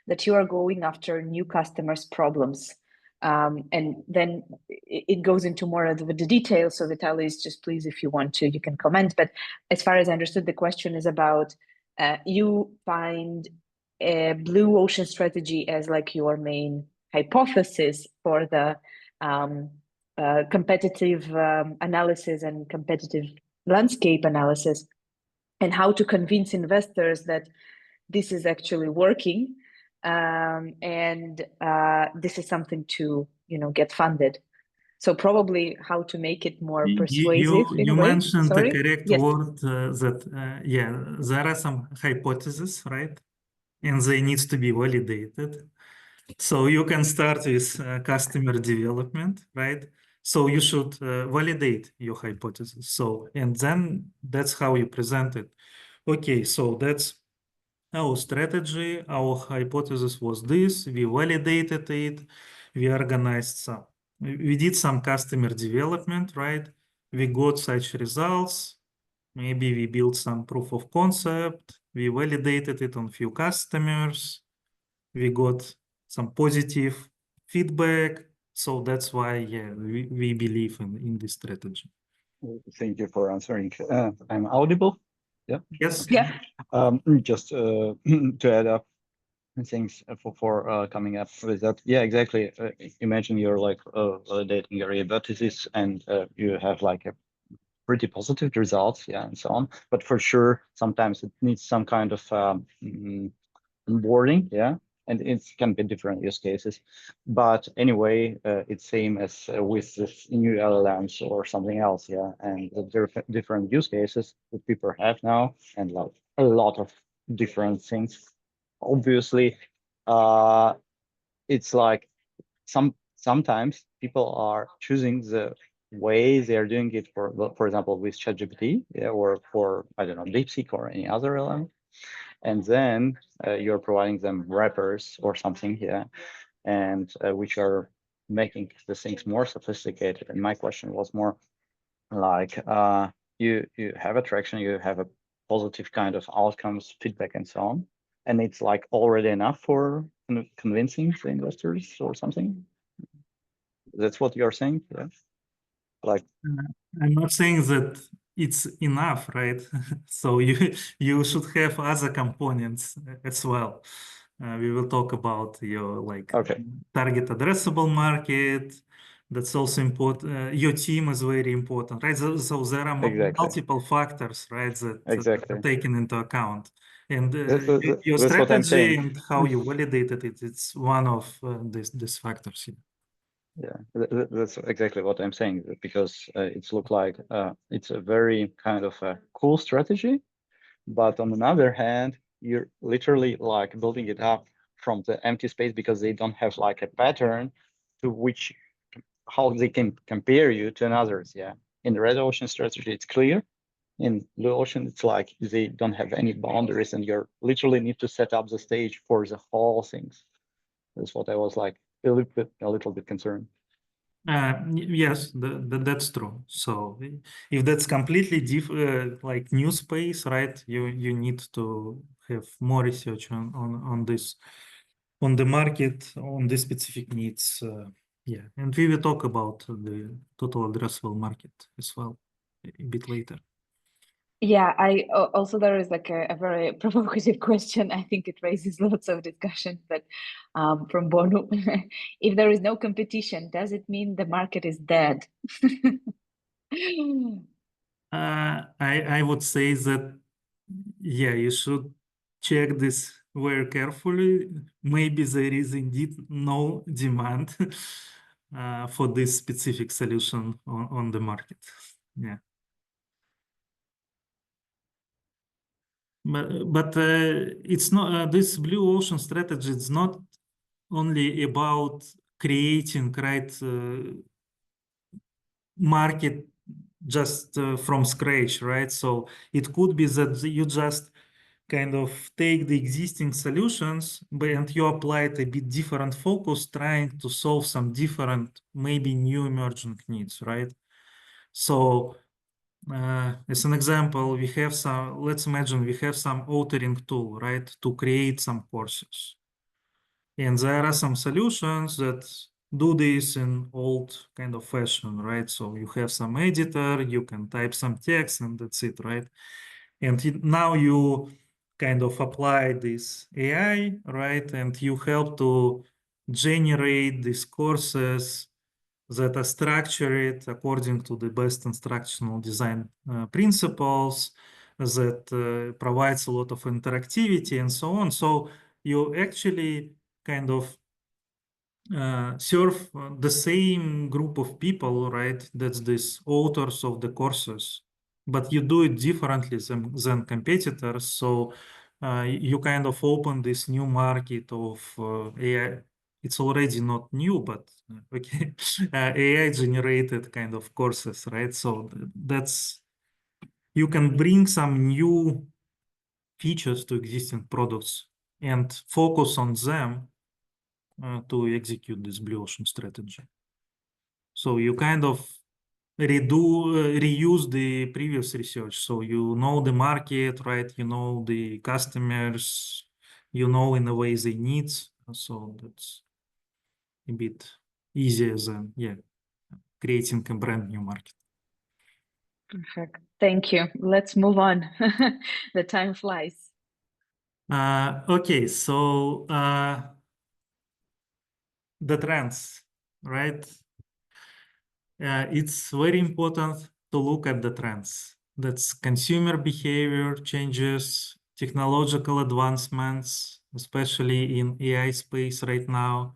that you are going after new customers' problems. And then it goes into more of the details. So Vitalis, just please, if you want to, you can comment. But as far as I understood, the question is about you find a blue ocean strategy as like your main hypothesis for the competitive analysis and competitive landscape analysis, and how to convince investors that this is actually working, and this is something to get funded. So probably how to make it more persuasive in a
You
way.
mentioned the
Sorry.
correct
Yes.
word that, yeah, there are some hypotheses, right? And they need to be validated. So you can start with customer development, right? So you should validate your hypothesis. So, and then that's how you present it. Okay, so that's our strategy. Our hypothesis was this. We validated it. We organized some. We did some customer development, right? We got such results. Maybe we built some proof of concept. We validated it on few customers. We got some positive feedback. So that's why, yeah, we believe in this strategy.
Thank you for answering. I'm audible. Yeah.
Yes.
Yeah.
Just to add up things for coming up with that. Yeah, exactly. Imagine you're like validating your hypothesis and you have like a pretty positive results, yeah, and so on. But for sure, sometimes it needs some kind of onboarding, yeah, and it can be different use cases. But anyway, it's same as with this new LLMs or something else, yeah, and the different use cases that people have now, and like a lot of different things. Obviously, it's like sometimes people are choosing the way they're doing it for example, with ChatGPT, yeah, or for, I don't know, DeepSeek or any other LLM. And then you're providing them wrappers or something, yeah, and which are making the things more sophisticated. And my question was more like, you have attraction, you have a positive kind of outcomes, feedback, and so on, and it's like already enough for convincing the investors or something. That's what you're saying, yeah? Like,
I'm not saying that it's enough, right? So you should have other components as well. We will talk about your like
okay,
target addressable market. That's also important. Your team is very important, right? So there are
exactly,
multiple factors, right, that
exactly.
are taken into account. And your
That's what I'm
strategy
saying.
and how you validated it, it's one of these factors.
Yeah, that's exactly what I'm saying, because it's look like it's a very kind of a cool strategy, But on another hand, you're literally like building it up from the empty space because they don't have like a pattern to which how they can compare you to others. Yeah. In the red ocean strategy, it's clear. In blue ocean, it's like they don't have any boundaries and you're literally need to set up the stage for the whole things. That's what I was like a little bit concerned.
Yes, that's true. So if that's completely like new space, right? You need to have more research on this, on the market, on the specific needs. Yeah, and we will talk about the total addressable market as well a bit later.
Yeah, also there is like a very provocative question. I think it raises lots of discussion, but from Bonu, if there is no competition, does it mean the market is dead?
I would say that, yeah, you should check this very carefully. Maybe there is indeed no demand for this specific solution on the market. Yeah. But it's not this blue ocean strategy. It's not only about creating market just from scratch, right? So it could be that you just kind of take the existing solutions and you apply it a bit different focus, trying to solve some different, maybe new emerging needs, right? So as an example, we have let's imagine we have some authoring tool, right, to create some courses. And there are some solutions that do this in old kind of fashion, right? So you have some editor, you can type some text and that's it, right? And now you kind of apply this AI, right? And you help to generate these courses that are structured according to the best instructional design principles, that provides a lot of interactivity and so on. So you actually kind of serve the same group of people, right? That's these authors of the courses, but you do it differently than competitors. So you kind of open this new market of AI. It's already not new, but okay, AI generated kind of courses, right? So that's, you can bring some new features to existing products and focus on them to execute this blue ocean strategy. So you kind of reuse the previous research. So you know the market, right? You know the customers, you know in a way they need. So that's a bit easier than, yeah, creating a brand new market.
Perfect. Thank you. Let's move on. The time flies.
Okay, so the trends, right? It's very important to look at the trends. That's consumer behavior changes, technological advancements, especially in AI space right now,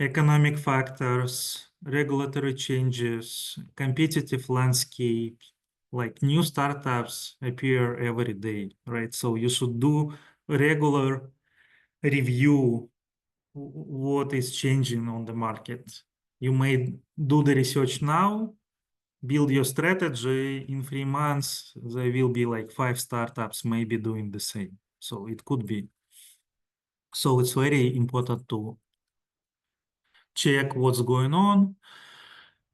economic factors, regulatory changes, competitive landscape, like new startups appear every day, right? So you should do regular review what is changing on the market. You may do the research now, build your strategy. In 3 months, there will be like 5 startups maybe doing the same. So it could be. So it's very important to check what's going on.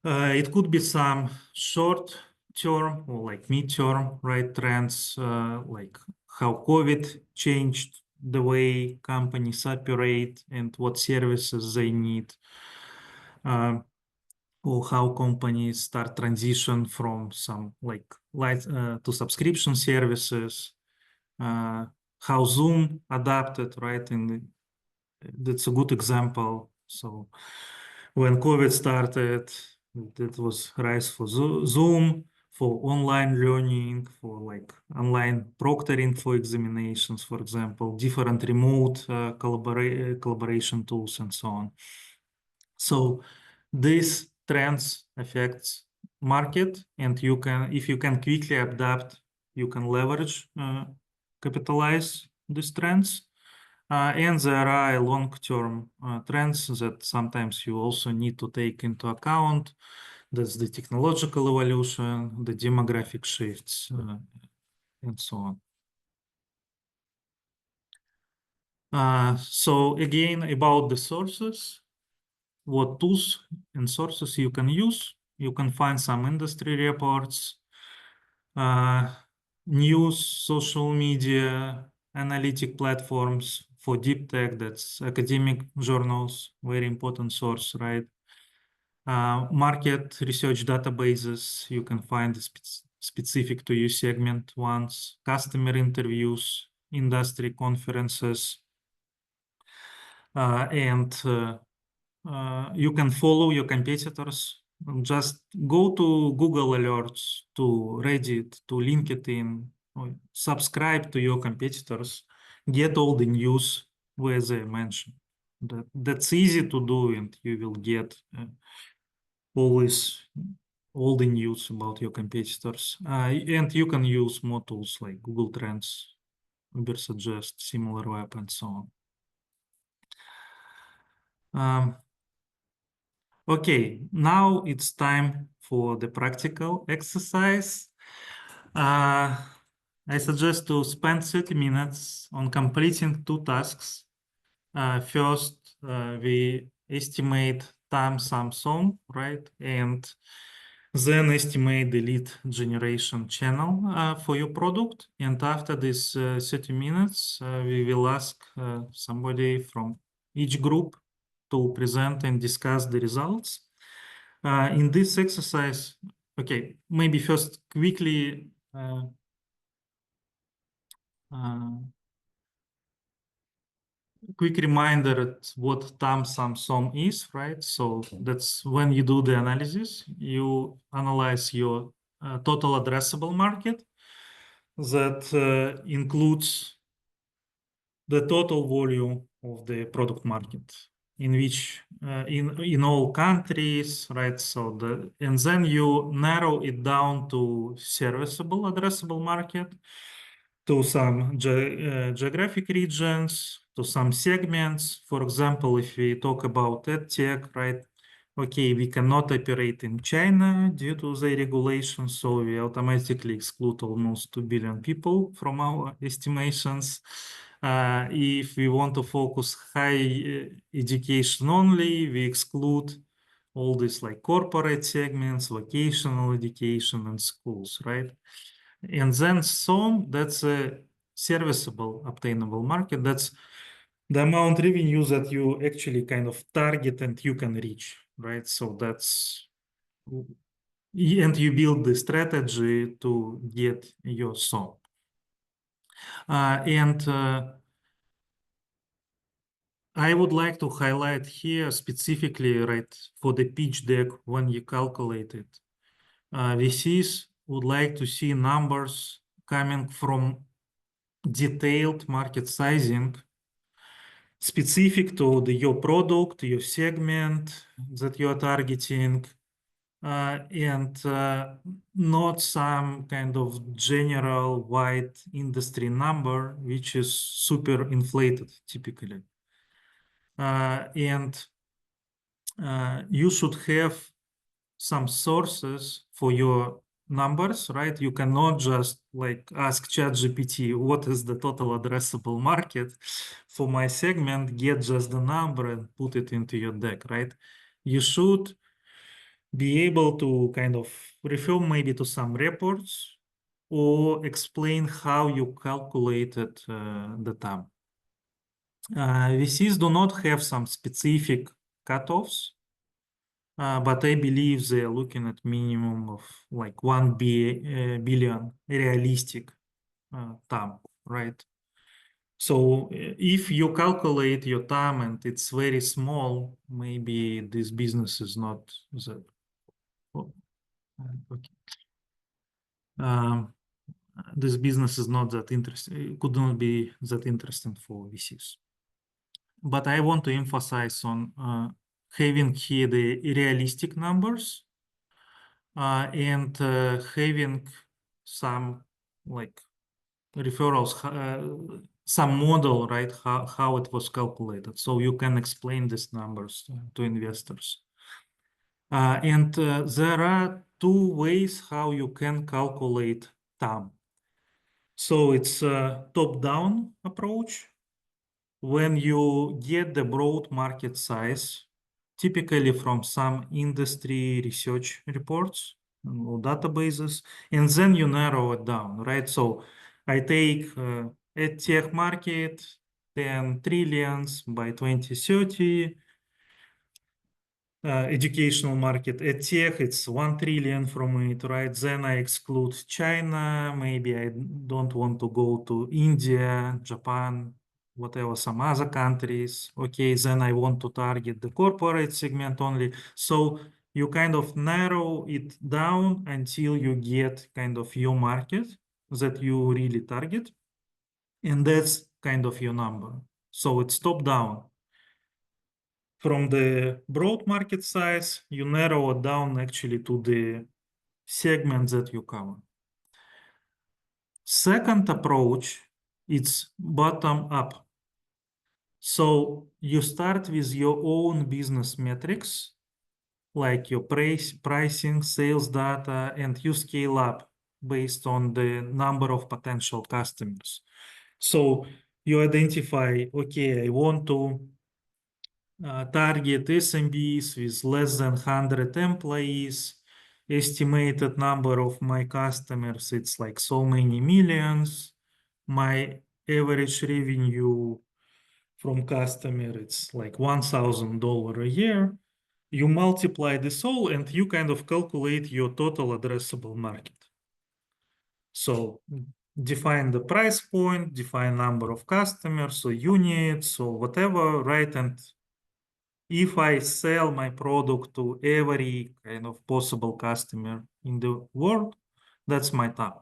It could be some short term or like mid-term, right, trends, like how COVID changed the way companies operate and what services they need, or how companies start transition from some like light to subscription services, how Zoom adapted, right? And that's a good example. So when COVID started, that was rise for Zoom, for online learning, for like online proctoring for examinations, for example, different remote collaboration tools and so on. So these trends affects market, and you can, if you can quickly adapt, you can leverage capitalize these trends. And there are long-term trends that sometimes you also need to take into account. That's the technological evolution, the demographic shifts, and so on. So again, about the sources, what tools and sources you can use. You can find some industry reports, news, social media, analytic platforms for deep tech, that's academic journals, very important source, right? Market research databases, you can find specific to your segment ones, customer interviews, industry conferences, and you can follow your competitors. Just go to Google Alerts, to Reddit, to LinkedIn, or subscribe to your competitors, get all the news where they mention. That's easy to do, and you will get always all the news about your competitors. And you can use more tools like Google Trends, Ubersuggest, SimilarWeb, and so on. Okay, now it's time for the practical exercise. I suggest to spend 30 minutes on completing two tasks. First, we estimate time sum sum, right? And then estimate the lead generation channel for your product. And after this 30 minutes, we will ask somebody from each group to present and discuss the results. In this exercise, okay, maybe first quickly quick reminder at what time sum sum is, right? So that's when you do the analysis, you analyze your total addressable market that includes the total volume of the product market in which in all countries, right? So and then you narrow it down to serviceable addressable market, to some geographic regions, to some segments. For example, if we talk about EdTech, right? Okay, we cannot operate in China due to the regulations, so we automatically exclude almost 2 billion people from our estimations. If we want to focus high education only, we exclude all these like corporate segments, vocational education, and schools, right? And then SOM, that's a serviceable obtainable market. That's the amount revenue that you actually kind of target and you can reach, right? So that's, and you build the strategy to get your SOM. I would like to highlight here specifically, right, for the pitch deck when you calculate it. VCs would like to see numbers coming from detailed market sizing specific to your product, your segment that you are targeting, and not some kind of general wide industry number, which is super inflated typically. And you should have some sources for your numbers, right? You cannot just like ask ChatGPT, what is the total addressable market for my segment, get just the number and put it into your deck, right? You should be able to kind of refer maybe to some reports or explain how you calculated the TAM. VCs do not have some specific cutoffs, but I believe they are looking at minimum of like 1 billion realistic TAM, right? So if you calculate your TAM and it's very small, maybe this business is not that. Okay. This business is not that interesting. It could not be that interesting for VCs. But I want to emphasize on having here the realistic numbers and having some like referrals, some model, right, how it was calculated. So you can explain these numbers to investors. And there are two ways how you can calculate TAM. So it's a top-down approach. When you get the broad market size, typically from some industry research reports or databases, and then you narrow it down, right? So I take a tech market, 10 trillions by 2030, educational market at tech, it's 1 trillion from it, right? Then I exclude China. Maybe I don't want to go to India, Japan, whatever, some other countries. Okay, then I want to target the corporate segment only. So you kind of narrow it down until you get kind of your market that you really target. And that's kind of your number. So it's top down. From the broad market size, you narrow it down actually to the segments that you cover. Second approach, it's bottom up. So you start with your own business metrics, like your pricing, sales data, and you scale up based on the number of potential customers. So you identify, okay, I want to target SMBs with less than 100 employees. Estimated number of my customers, it's like so many millions. My average revenue from customer, it's like $1,000 a year. You multiply this all and you kind of calculate your total addressable market. So define the price point, define number of customers or units or whatever, right? And if I sell my product to every kind of possible customer in the world, that's my TAM.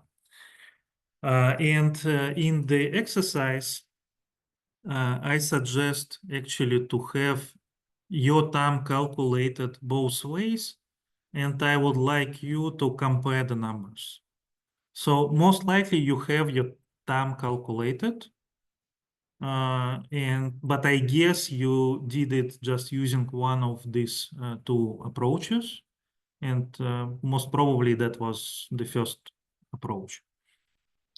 And in the exercise, I suggest actually to have your TAM calculated both ways, and I would like you to compare the numbers. So most likely you have your TAM calculated, but I guess you did it just using one of these two approaches, and most probably that was the first approach.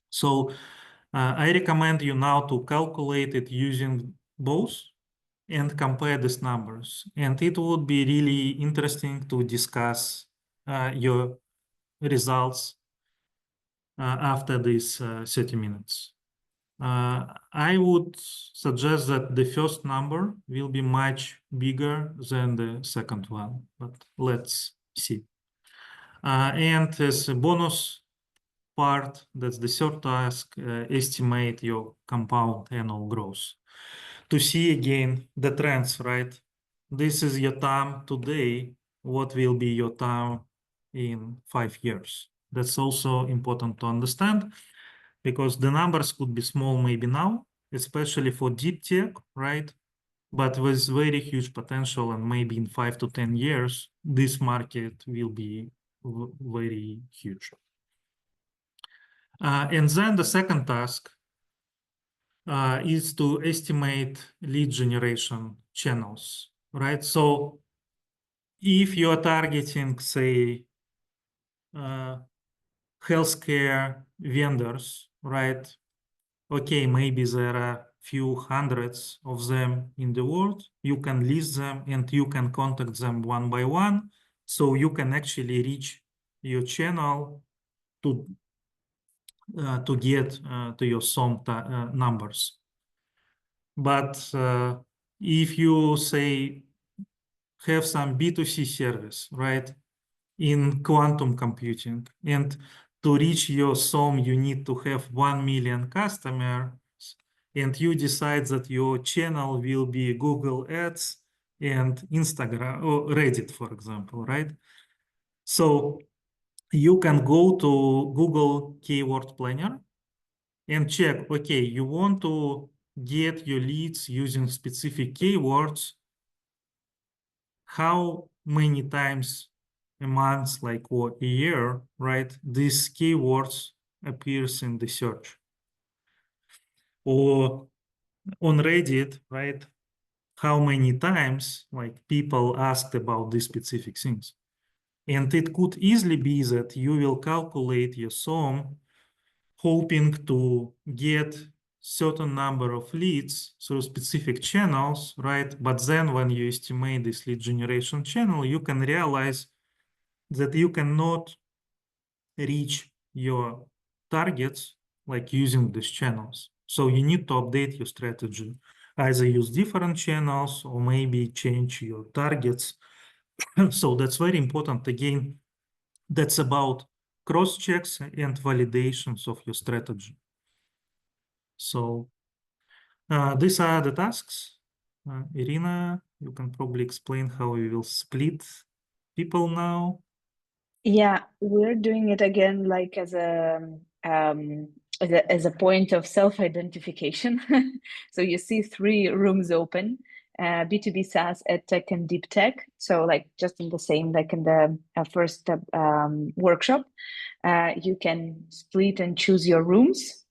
So I recommend you now to calculate it using both and compare these numbers. And it would be really interesting to discuss your results after these 30 minutes. I would suggest that the first number will be much bigger than the second one, but let's see. And as a bonus part, that's the third task, estimate your compound annual growth. To see again the trends, right? This is your TAM today. What will be your TAM in 5 years? That's also important to understand, because the numbers could be small maybe now, especially for deep tech, right? But with very huge potential, and maybe in 5 to 10 years, this market will be very huge. And then the second task is to estimate lead generation channels, right? So if you're targeting, say, healthcare vendors, right? Okay, maybe there are few hundreds of them in the world. You can list them and you can contact them one by one. So you can actually reach your channel to get to your SOM numbers. But if you say have some B2C service, right, in quantum computing, and to reach your SOM, you need to have 1 million customers, and you decide that your channel will be Google Ads and Instagram or Reddit, for example, right? So you can go to Google Keyword Planner and check, okay, you want to get your leads using specific keywords. How many times a month, like, or a year, right, these keywords appears in the search. or on Reddit, right? How many times like people asked about these specific things. And it could easily be that you will calculate your SOM hoping to get certain number of leads through specific channels, right? But then when you estimate this lead generation channel, you can realize that you cannot reach your targets like using these channels. So you need to update your strategy, either use different channels or maybe change your targets. So that's very important. Again, that's about cross checks and validations of your strategy. So these are the tasks. Irina, you can probably explain how we will split people now.
Yeah, we're doing it again like as a point of self-identification. So you see 3 rooms open, B2B SaaS, EdTech, and Deep Tech. So like just in the same, like in the first workshop, you can split and choose your rooms.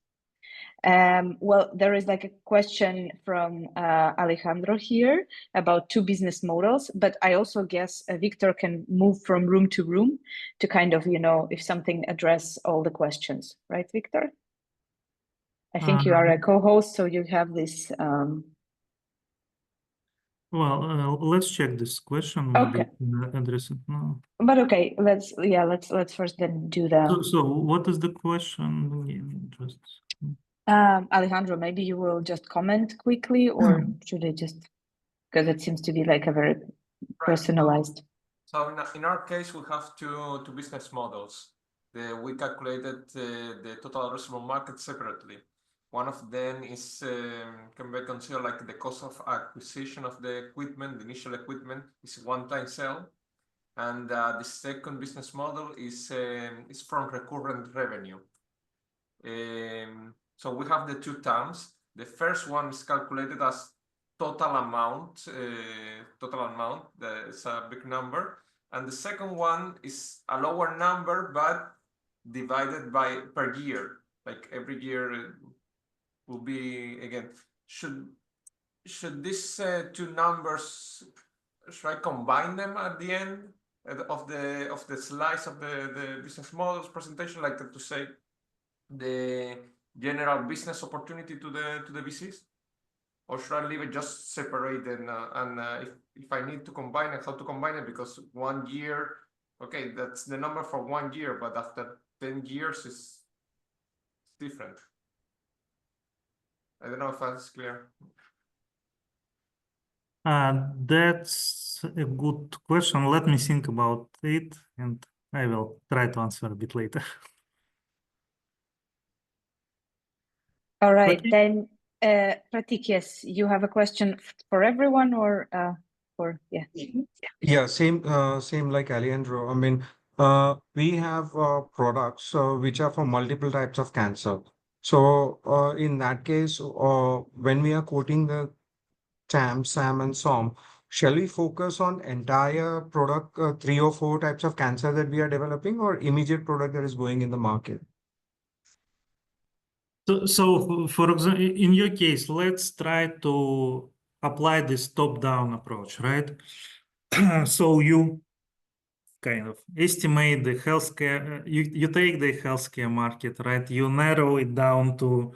Well, there is like a question from Alejandro here about 2 business models, but I also guess Victor can move from room to room to kind of, if something address all the questions, right, Victor? I think you are a co-host, so you have this.
Well, let's check this question. Maybe
Okay.
address it now.
But okay, let's first then do the.
So what is the question? Just
Alejandro, maybe you will just comment quickly, or should I just, because it seems to be like a very personalized.
So in our case, we have two business models. We calculated the total addressable market separately. One of them is can be considered like the cost of acquisition of the equipment, the initial equipment is one-time sale, and the second business model is from recurrent revenue. So we have the 2 terms. The first one is calculated as total amount. It's a big number. And the second one is a lower number, but divided by per year. Like every year will be, again, should these 2 numbers, should I combine them at the end of the slice of the business models presentation, like to say the general business opportunity to the VCs, or should I leave it just separated and if I need to combine it, how to combine it? Because 1 year, okay, that's the number for 1 year, but after 10 years is different. I don't know if that's clear.
That's a good question. Let me think about it, and I will try to answer a bit later.
All right,
Okay.
then, Pratik, yes, you have a question for everyone, or yeah.
Yeah, same like Alejandro. I mean, we have products which are for multiple types of cancer. So in that case, when we are quoting the TAM, SAM, and SOM, shall we focus on entire product, 3 or 4 types of cancer that we are developing, or immediate product that is going in the market?
So for example, in your case, let's try to apply this top-down approach, right? So you kind of estimate the healthcare, you take the healthcare market, right? You narrow it down to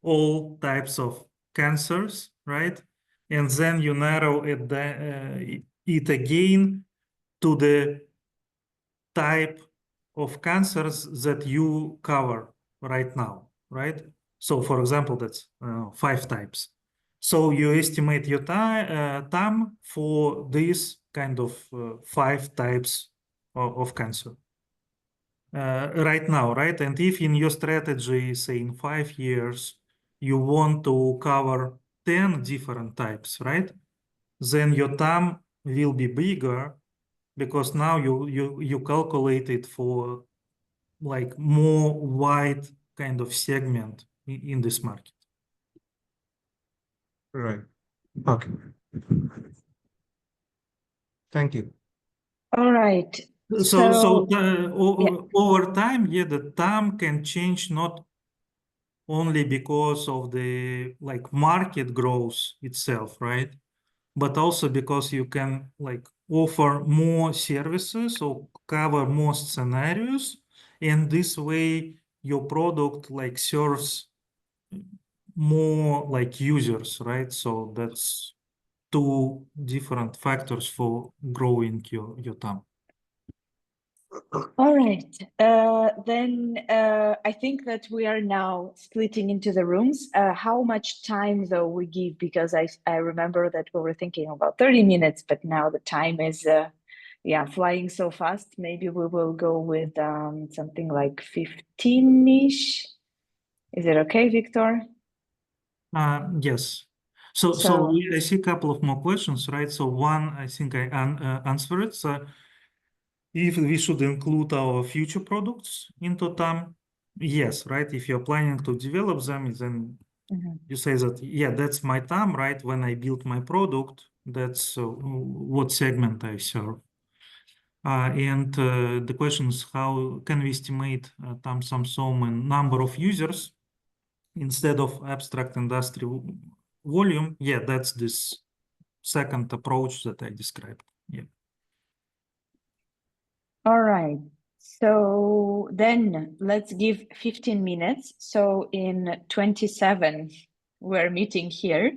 all types of cancers, right? And then you narrow it again to the type of cancers that you cover right now, right? So for example, that's 5 types. So you estimate your TAM for these kind of 5 types of cancer right now, right? And if in your strategy, say in 5 years, you want to cover 10 different types, right? Then your TAM will be bigger because now you calculate it for like more wide kind of segment in this market.
Right. Okay. Thank you.
All right.
So
yeah.
over time, yeah, the TAM can change not only because of the like market growth itself, right? But also because you can like offer more services or cover more scenarios, and this way your product like serves more like users, right? So that's two different factors for growing your TAM.
All right. Then I think that we are now splitting into the rooms. How much time though we give? Because I remember that we were thinking about 30 minutes, but now the time is flying so fast. Maybe we will go with something like 15-ish. Is it okay, Victor?
Yes. So
So
I see a couple of more questions, right? So one, I think I answered. So if we should include our future products into TAM, yes, right? If you're planning to develop them, then you say that, yeah, that's my TAM, right? When I build my product, that's what segment I serve. And the question is, how can we estimate TAM sum and number of users instead of abstract industry volume? Yeah, that's this second approach that I described. Yeah.
all right. So then let's give 15 minutes. So in 27, we're meeting here,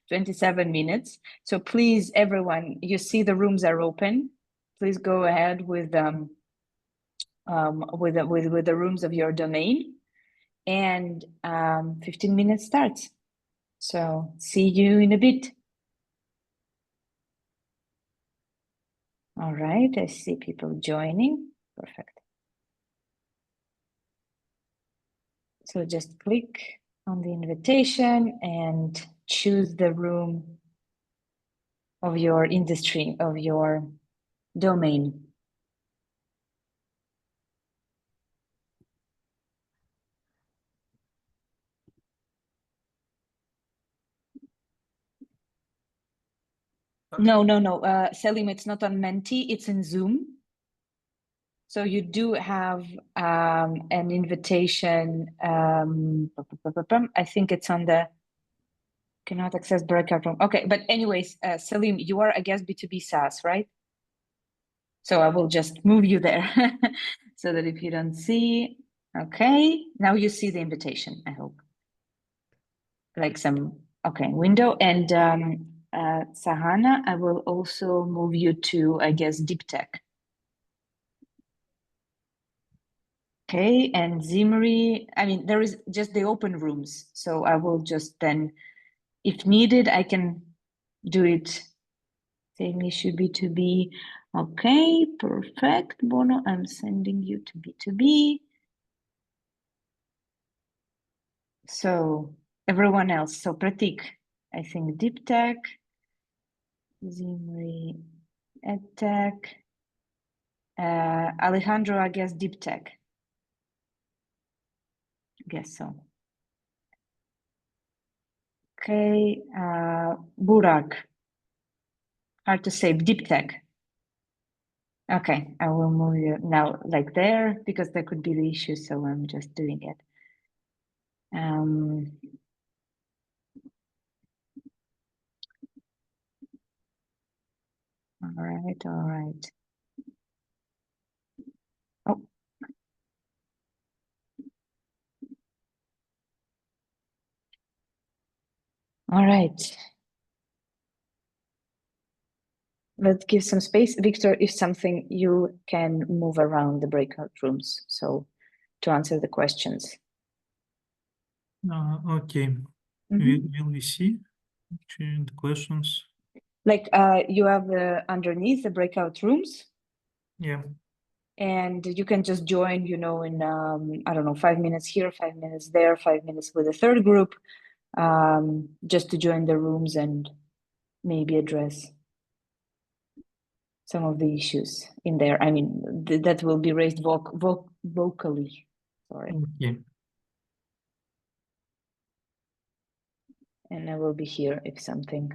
27 minutes. So please, everyone, you see the rooms are open. Please go ahead with the rooms of your domain, and 15 minutes starts. So see you in a bit. All right, I see people joining. Perfect. So just click on the invitation and choose the room of your industry, of your domain.
Okay.
No. Selim, it's not on Menti, it's in Zoom. So you do have an invitation. I think it's on the cannot access breakout room. Okay, but anyways, Selim, you are, I guess, B2B SaaS, right? So I will just move you there so that if you don't see, okay, now you see the invitation, I hope. Like some, okay, window. And Sahana, I will also move you to, I guess, deep tech. Okay, and Zimri, I mean, there is just the open rooms. So I will just then, if needed, I can do it. Same issue B2B. Okay, perfect. Bono, I'm sending you to B2B. So everyone else, so Pratik, I think deep tech, Zimri, EdTech, Alejandro, I guess deep tech. I guess so. Okay, Burak, hard to say, deep tech. Okay, I will move you now like there because there could be the issue, so I'm just doing it. All right. Oh. All right. Let's give some space. Victor, if something, you can move around the breakout rooms. So to answer the questions.
Okay. Will we see the questions?
Like you have underneath the breakout rooms.
Yeah.
And you can just join, you know, in, I don't know, 5 minutes here, 5 minutes there, 5 minutes with a third group, just to join the rooms and maybe address some of the issues in there. I mean, that will be raised vocally. Sorry.
Okay.
And I will be here if something.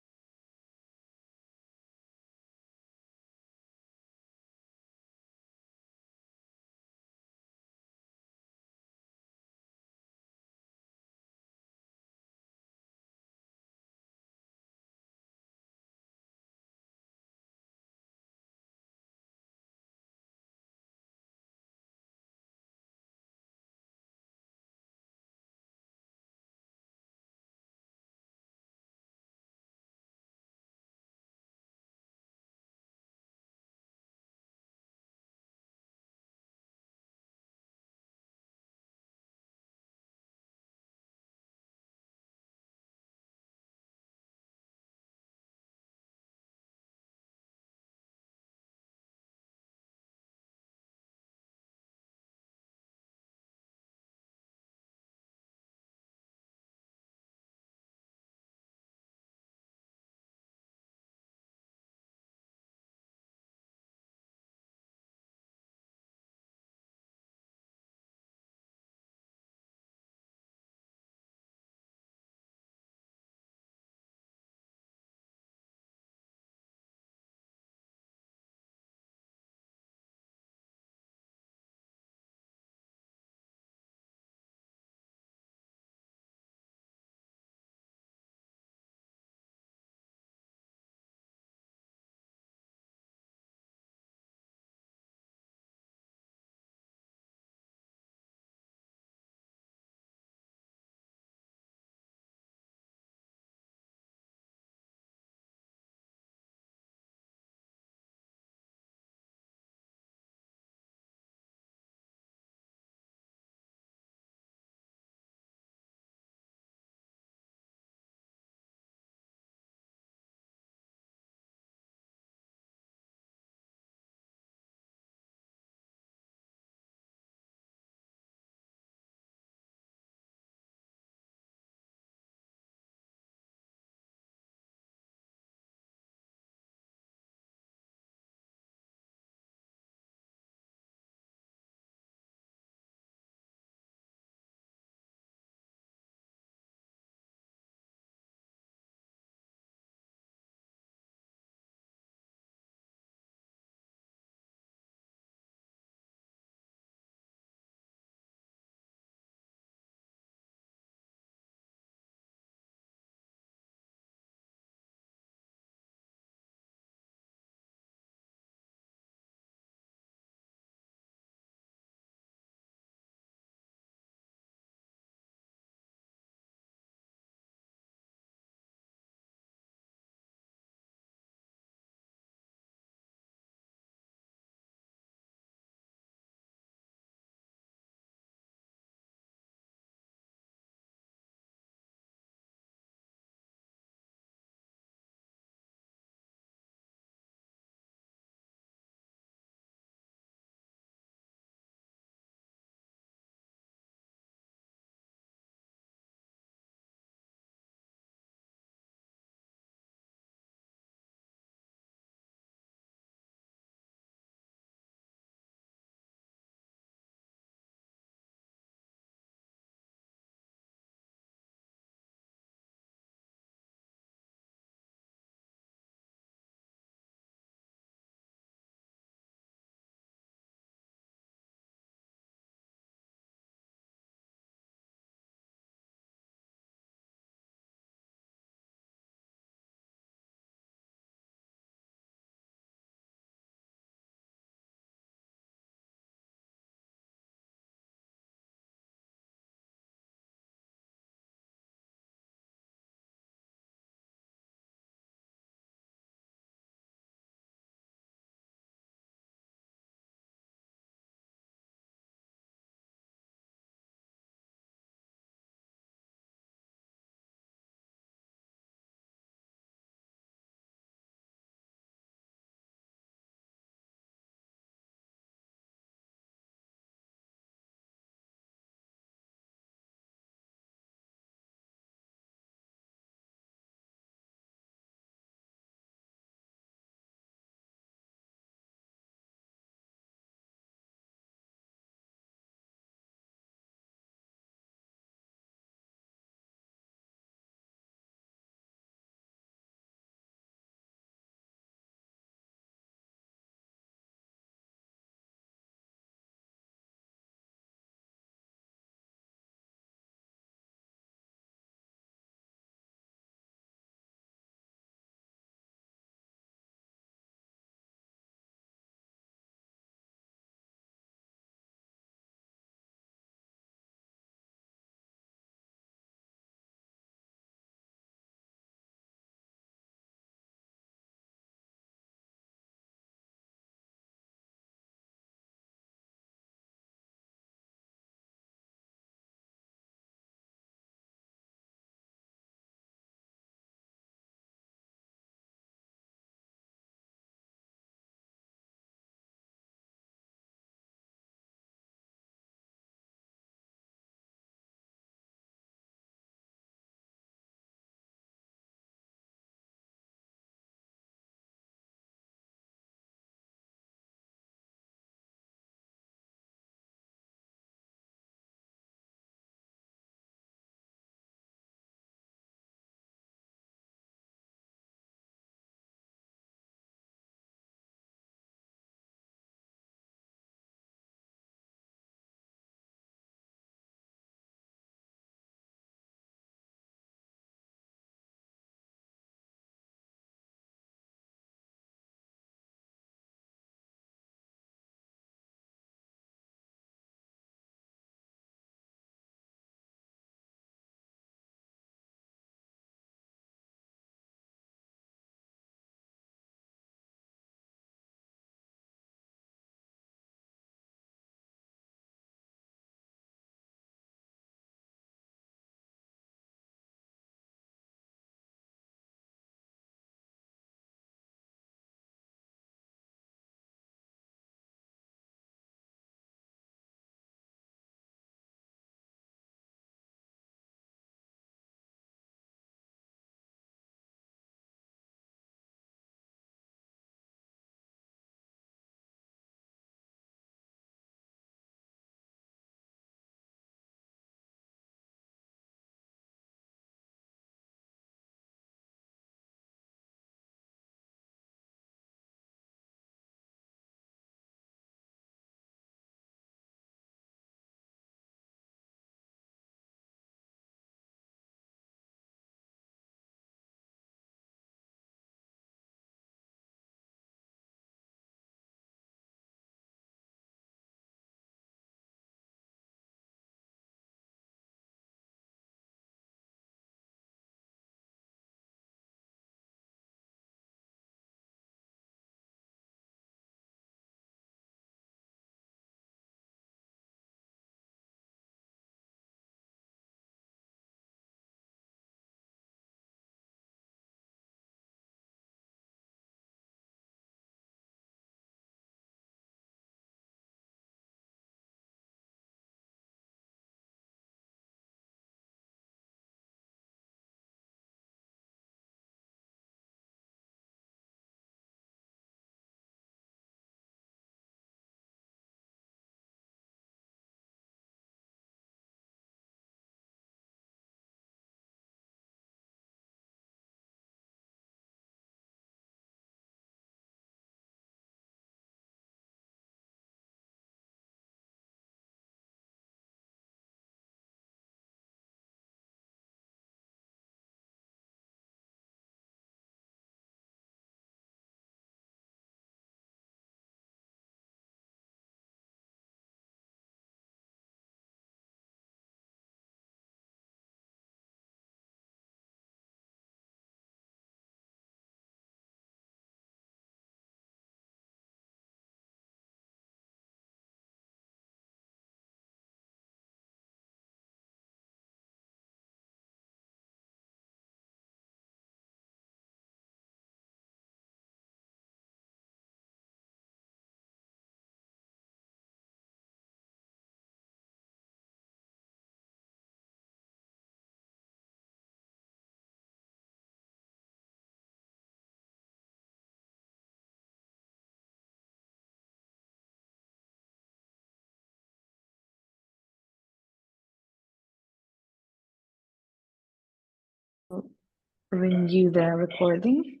renew the recording.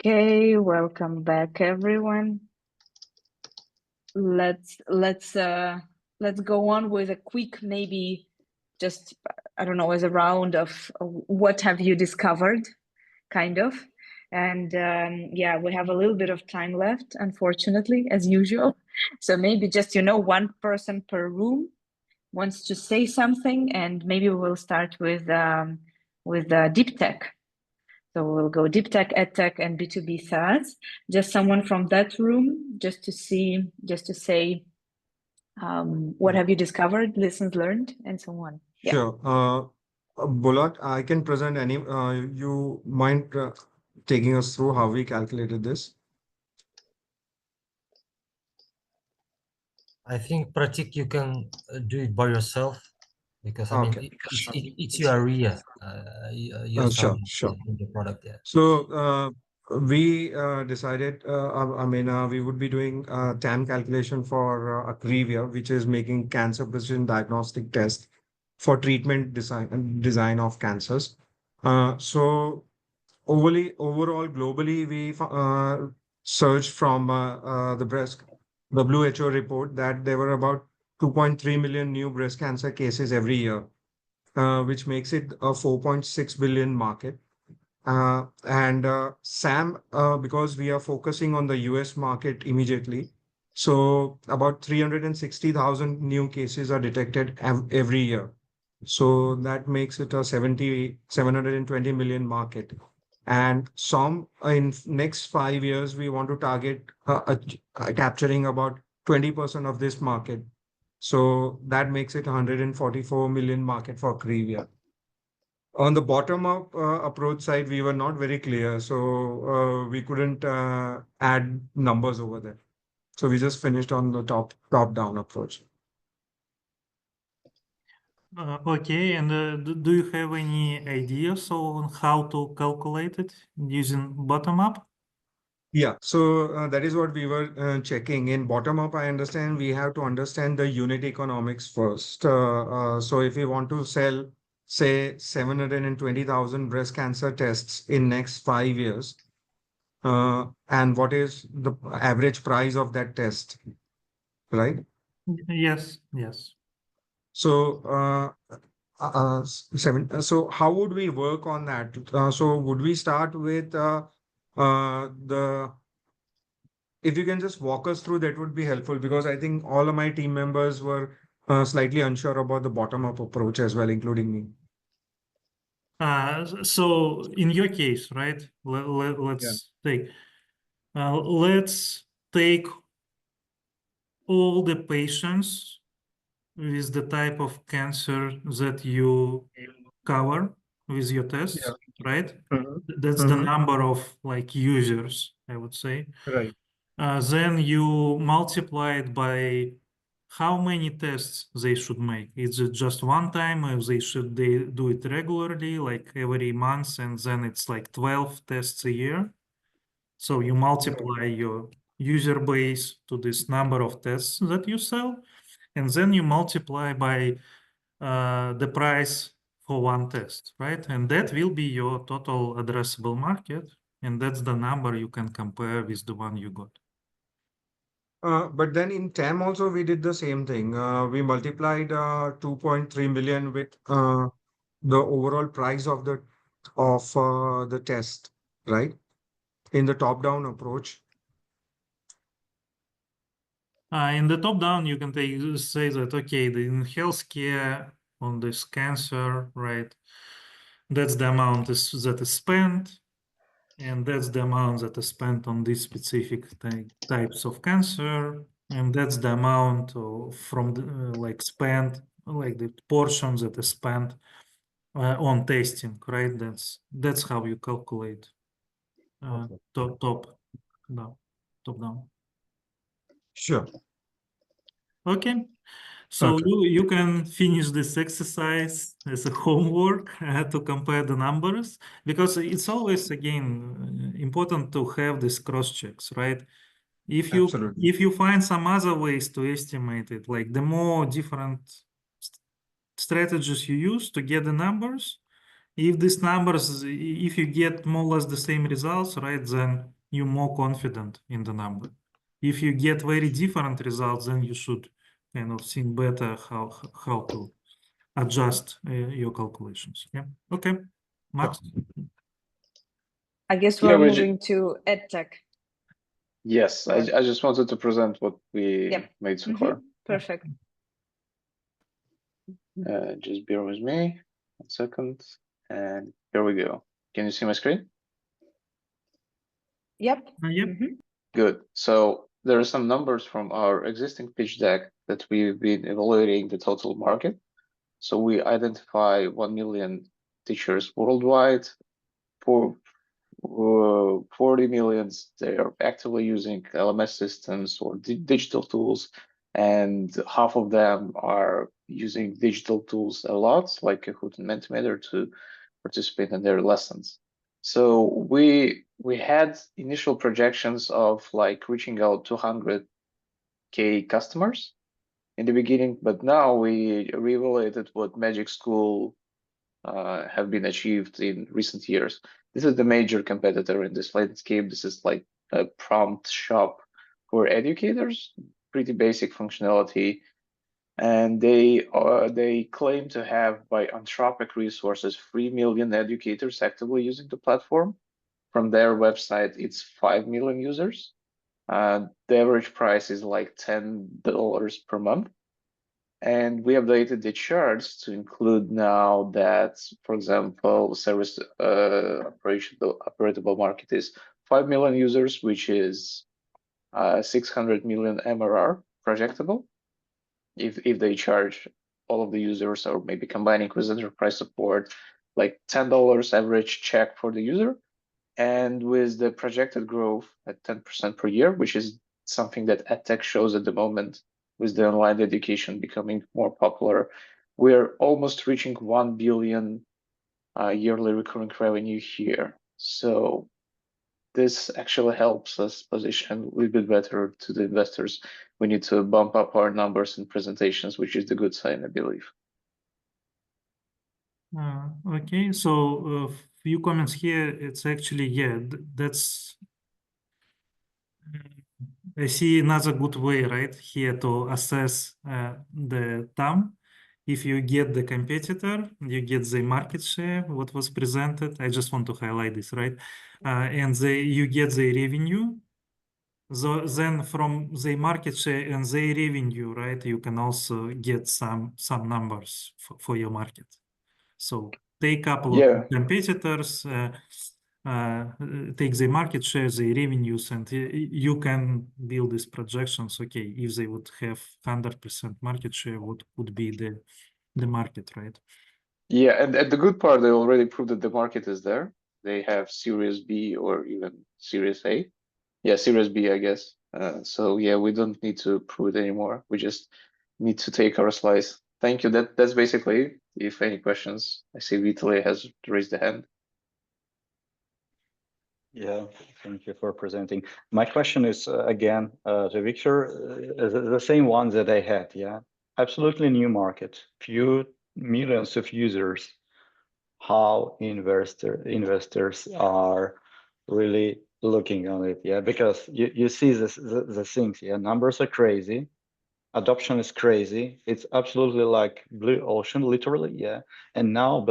Okay, welcome back, everyone. Let's go on with a quick, maybe just, I don't know, as a round of what have you discovered, kind of. And yeah, we have a little bit of time left, unfortunately, as usual. So maybe just, one person per room wants to say something, and maybe we'll start with deep tech. So we'll go deep tech, ed tech, and B2B SaaS. Just someone from that room, just to say, what have you discovered, lessons learned, and so on. Yeah.
Sure. Bulat, I can present any, you mind taking us through how we calculated this?
I think Pratik, you can do it by yourself because I mean
Okay.
it's your area. You're
Sure,
selling
sure.
the product there.
So we decided, we would be doing TAM calculation for Akrivia, which is making cancer precision diagnostic test for treatment design of cancers. So overall, globally, we searched from the WHO report that there were about 2.3 million new breast cancer cases every year, which makes it a 4.6 billion market. And SAM, because we are focusing on the US market immediately, so about 360,000 new cases are detected every year. So that makes it a 720 million market. And some in next 5 years, we want to target capturing about 20% of this market. So that makes it 144 million market for Crevia. On the bottom-up approach side, we were not very clear, so we couldn't add numbers over there. So we just finished on the top-down approach.
Okay, and do you have any ideas on how to calculate it using bottom-up?
Yeah, so that is what we were checking. In bottom-up, I understand we have to understand the unit economics first. So if we want to sell, say, 720,000 breast cancer tests in next 5 years, and what is the average price of that test, right?
Yes, yes.
So, so how would we work on that? So would we start with if you can just walk us through, that would be helpful, because I think all of my team members were slightly unsure about the bottom-up approach as well, including me.
So in your case, right? Let's take all the patients with the type of cancer that you cover with your tests, right? That's the number of users, I would say.
Right.
Then you multiply it by how many tests they should make. Is it just one time, or they do it regularly, like every month, and then it's like 12 tests a year? So you multiply your user base to this number of tests that you sell, and then you multiply by the price for one test, right? And that will be your total addressable market, and that's the number you can compare with the one you got.
But then in TAM also, we did the same thing. We multiplied 2.3 million with the overall price of the test, right? In the top-down approach.
In the top down, you can say that, okay, in healthcare on this cancer, right? That's the amount that is spent, and that's the amount that is spent on these specific types of cancer, and that's the amount from the, spent, like the portions that is spent on testing, right? That's how you calculate top down. top-down.
Sure.
Okay. So
Okay.
you can finish this exercise as a homework to compare the numbers, because it's always, again, important to have these cross-checks, right?
Absolutely.
If you find some other ways to estimate it, like the more different strategies you use to get the numbers, if these numbers, if you get more or less the same results, right, then you're more confident in the number. If you get very different results, then you should kind of think better how to adjust your calculations. Yeah. Okay. Max?
I guess
Yeah,
we're
we
moving to EdTech.
Yes, I just wanted to present what we
Yep.
made so far.
Perfect.
Just bear with me 1 second, and here we go. Can you see my screen?
Yep.
Yep.
Good. So there are some numbers from our existing pitch deck that we've been evaluating the total market. So we identify 1 million teachers worldwide. For 40 million, they are actively using LMS systems or digital tools, and half of them are using digital tools a lot, like Kahoot and Mentimeter, to participate in their lessons. So we had initial projections of like reaching out to 200K customers in the beginning, but now we reevaluated what Magic School have been achieved in recent years. This is the major competitor in this landscape. This is like a prompt shop for educators, pretty basic functionality. And they claim to have, by Anthropic resources, 3 million educators actively using the platform. From their website, it's 5 million users. The average price is like $10 per month. And we updated the charts to include now that, for example, service operatable market is 5 million users, which is 600 million MRR projectable. If they charge all of the users, or maybe combining with enterprise support, like $10 average check for the user. And with the projected growth at 10% per year, which is something that EdTech shows at the moment, with the online education becoming more popular, we're almost reaching 1 billion yearly recurring revenue here. So this actually helps us position a little bit better to the investors. We need to bump up our numbers and presentations, which is the good sign, I believe.
Okay, so a few comments here. It's actually, yeah, that's, I see another good way, right, here to assess the TAM. If you get the competitor, you get the market share, what was presented. I just want to highlight this, right? And you get the revenue. So then from the market share and the revenue, right, you can also get some numbers for your market. So take a couple of competitors, take the market share, the revenues, and you can build these projections. Okay, if they would have 100% market share, what would be the market, right?
Yeah, and the good part, they already proved that the market is there. They have Series B or even Series A. Yeah, Series B, I guess. So yeah, we don't need to prove it anymore. We just need to take our slice. Thank you. That's basically it. If any questions, I see Vitaly has raised the hand.
Yeah, thank you for presenting. My question is again to Victor, the same one that I had. Yeah, absolutely new market, few millions of users. How investors are really looking on it? Yeah, because you see the things. Yeah, numbers are crazy. Adoption is crazy. It's absolutely like blue ocean, literally. Yeah, and now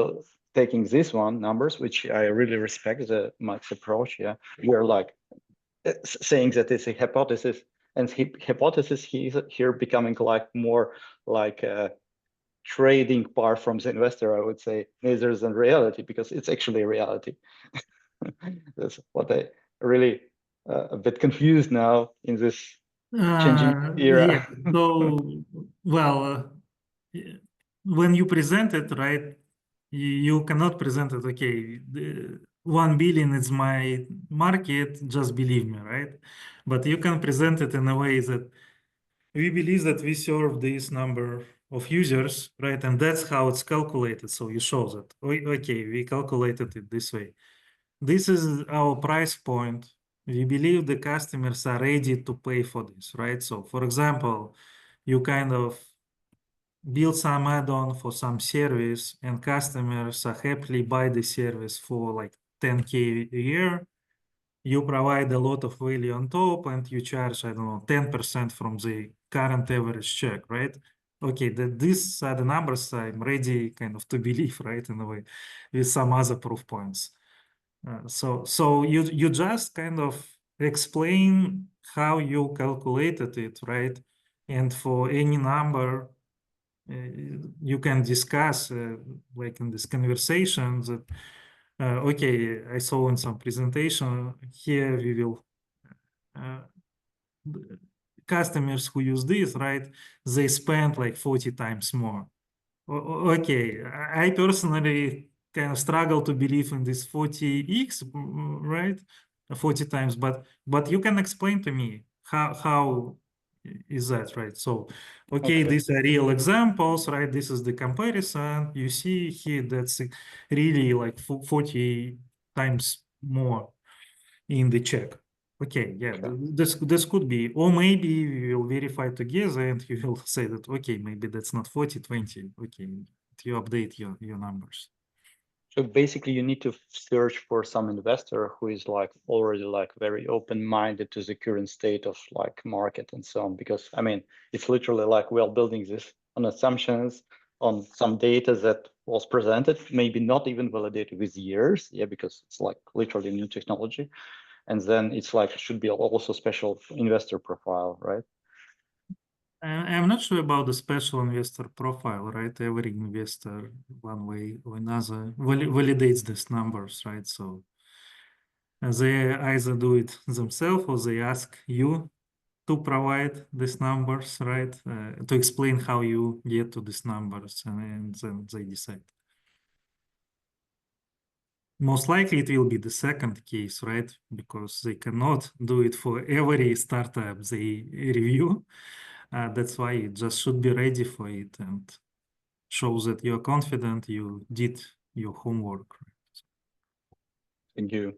taking this one numbers, which I really respect the Max approach. Yeah, we're like saying that it's a hypothesis, and hypothesis here becoming like more like a trading part from the investor, I would say, rather than reality, because it's actually reality. That's what I really a bit confused now in this changing era.
Yeah. So, well, when you present it, right, you cannot present it, okay, 1 billion is my market, just believe me, right? But you can present it in a way that we believe that we serve this number of users, right? And that's how it's calculated. So you show that, okay, we calculated it this way. This is our price point. We believe the customers are ready to pay for this, right? So for example, you kind of build some add-on for some service and customers are happily buy the service for like 10K a year. You provide a lot of value on top and you charge, I don't know, 10% from the current average check, right? Okay, these are the numbers I'm ready kind of to believe, right, in a way, with some other proof points. So you just kind of explain how you calculated it, right? And for any number, you can discuss, like in this conversation, that okay, I saw in some presentation here we will customers who use this, right? They spend like 40 times more. Okay, I personally kind of struggle to believe in this 40x, right? 40 times, but you can explain to me how is that, right? So, okay, these are real examples, right? This is the comparison. You see here, that's really like 40 times more in the check. Okay, yeah, this could be, or maybe we will verify together and you will say that, okay, maybe that's not 40, 20. Okay, you update your numbers.
So basically you need to search for some investor who is like already like very open-minded to the current state of like market and so on, because I mean, it's literally like we are building this on assumptions on some data that was presented, maybe not even validated with years, yeah, because it's like literally new technology. And then it's like, it should be also special investor profile, right?
I'm not sure about the special investor profile, right? Every investor, one way or another, validates these numbers, right? So they either do it themselves or they ask you to provide these numbers, right? To explain how you get to these numbers, and then they decide. Most likely it will be the second case, right? Because they cannot do it for every startup they review. That's why you just should be ready for it and shows that you're confident you did your homework.
Thank you.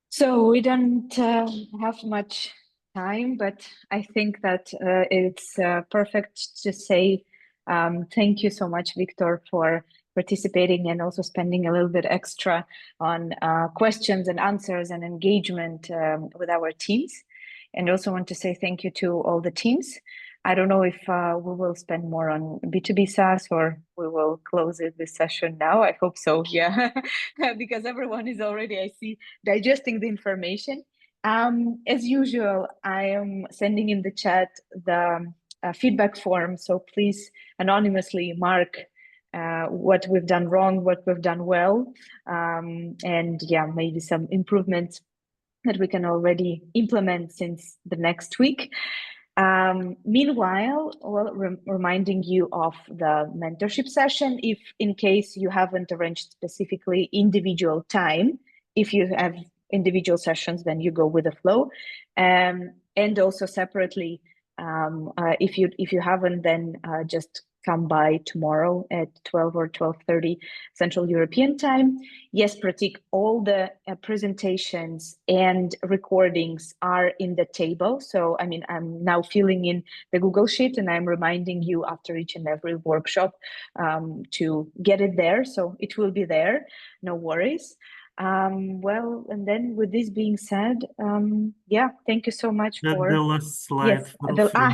So we don't have much time, but I think that it's perfect to say thank you so much, Victor, for participating and also spending a little bit extra on questions and answers and engagement with our teams. And also want to say thank you to all the teams. I don't know if we will spend more on B2B SaaS or we will close it this session now. I hope so, yeah, because everyone is already, I see, digesting the information. As usual, I am sending in the chat the feedback form, so please anonymously mark what we've done wrong, what we've done well, and yeah, maybe some improvements that we can already implement since the next week. Meanwhile, well, reminding you of the mentorship session, if in case you haven't arranged specifically individual time, if you have individual sessions, then you go with the flow. And also separately, if you haven't, then just come by tomorrow at 12 or 12:30 Central European time. Yes, Pratik, all the presentations and recordings are in the table. So, I mean, I'm now filling in the Google Sheet and I'm reminding you after each and every workshop to get it there. So it will be there, no worries. Well, and then with this being said, yeah, thank you so much
That
for
the last slide.
yes,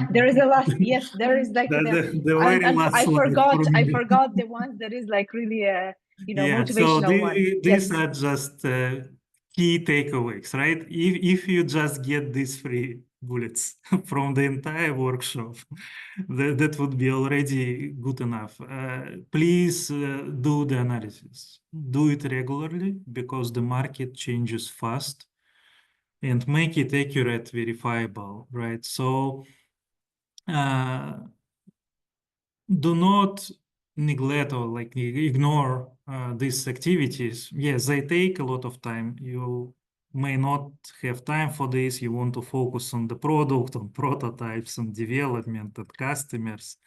there is a last, yes, there is like
the very last
I
slide
forgot the ones that is like really
yeah, so
motivational one.
these
Yes.
are just key takeaways, right? If you just get these 3 bullets from the entire workshop, that would be already good enough. Please do the analysis. Do it regularly because the market changes fast, and make it accurate, verifiable, right? So do not neglect or like ignore these activities, yes, they take a lot of time. You may not have time for this. You want to focus on the product, on prototypes, on development, and customers.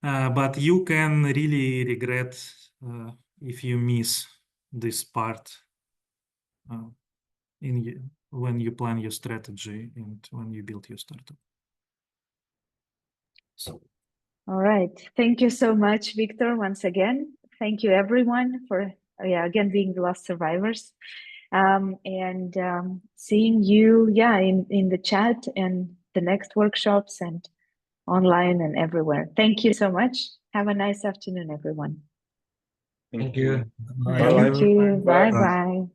But you can really regret if you miss this part when you plan your strategy and when you build your startup. So.
All right. Thank you so much, Victor, once again. Thank you, everyone, for again being the last survivors. And seeing you, in the chat and the next workshops and online and everywhere. Thank you so much. Have a nice afternoon, everyone.
Thank you.
Bye.
Thank you.
Bye.
Bye-bye.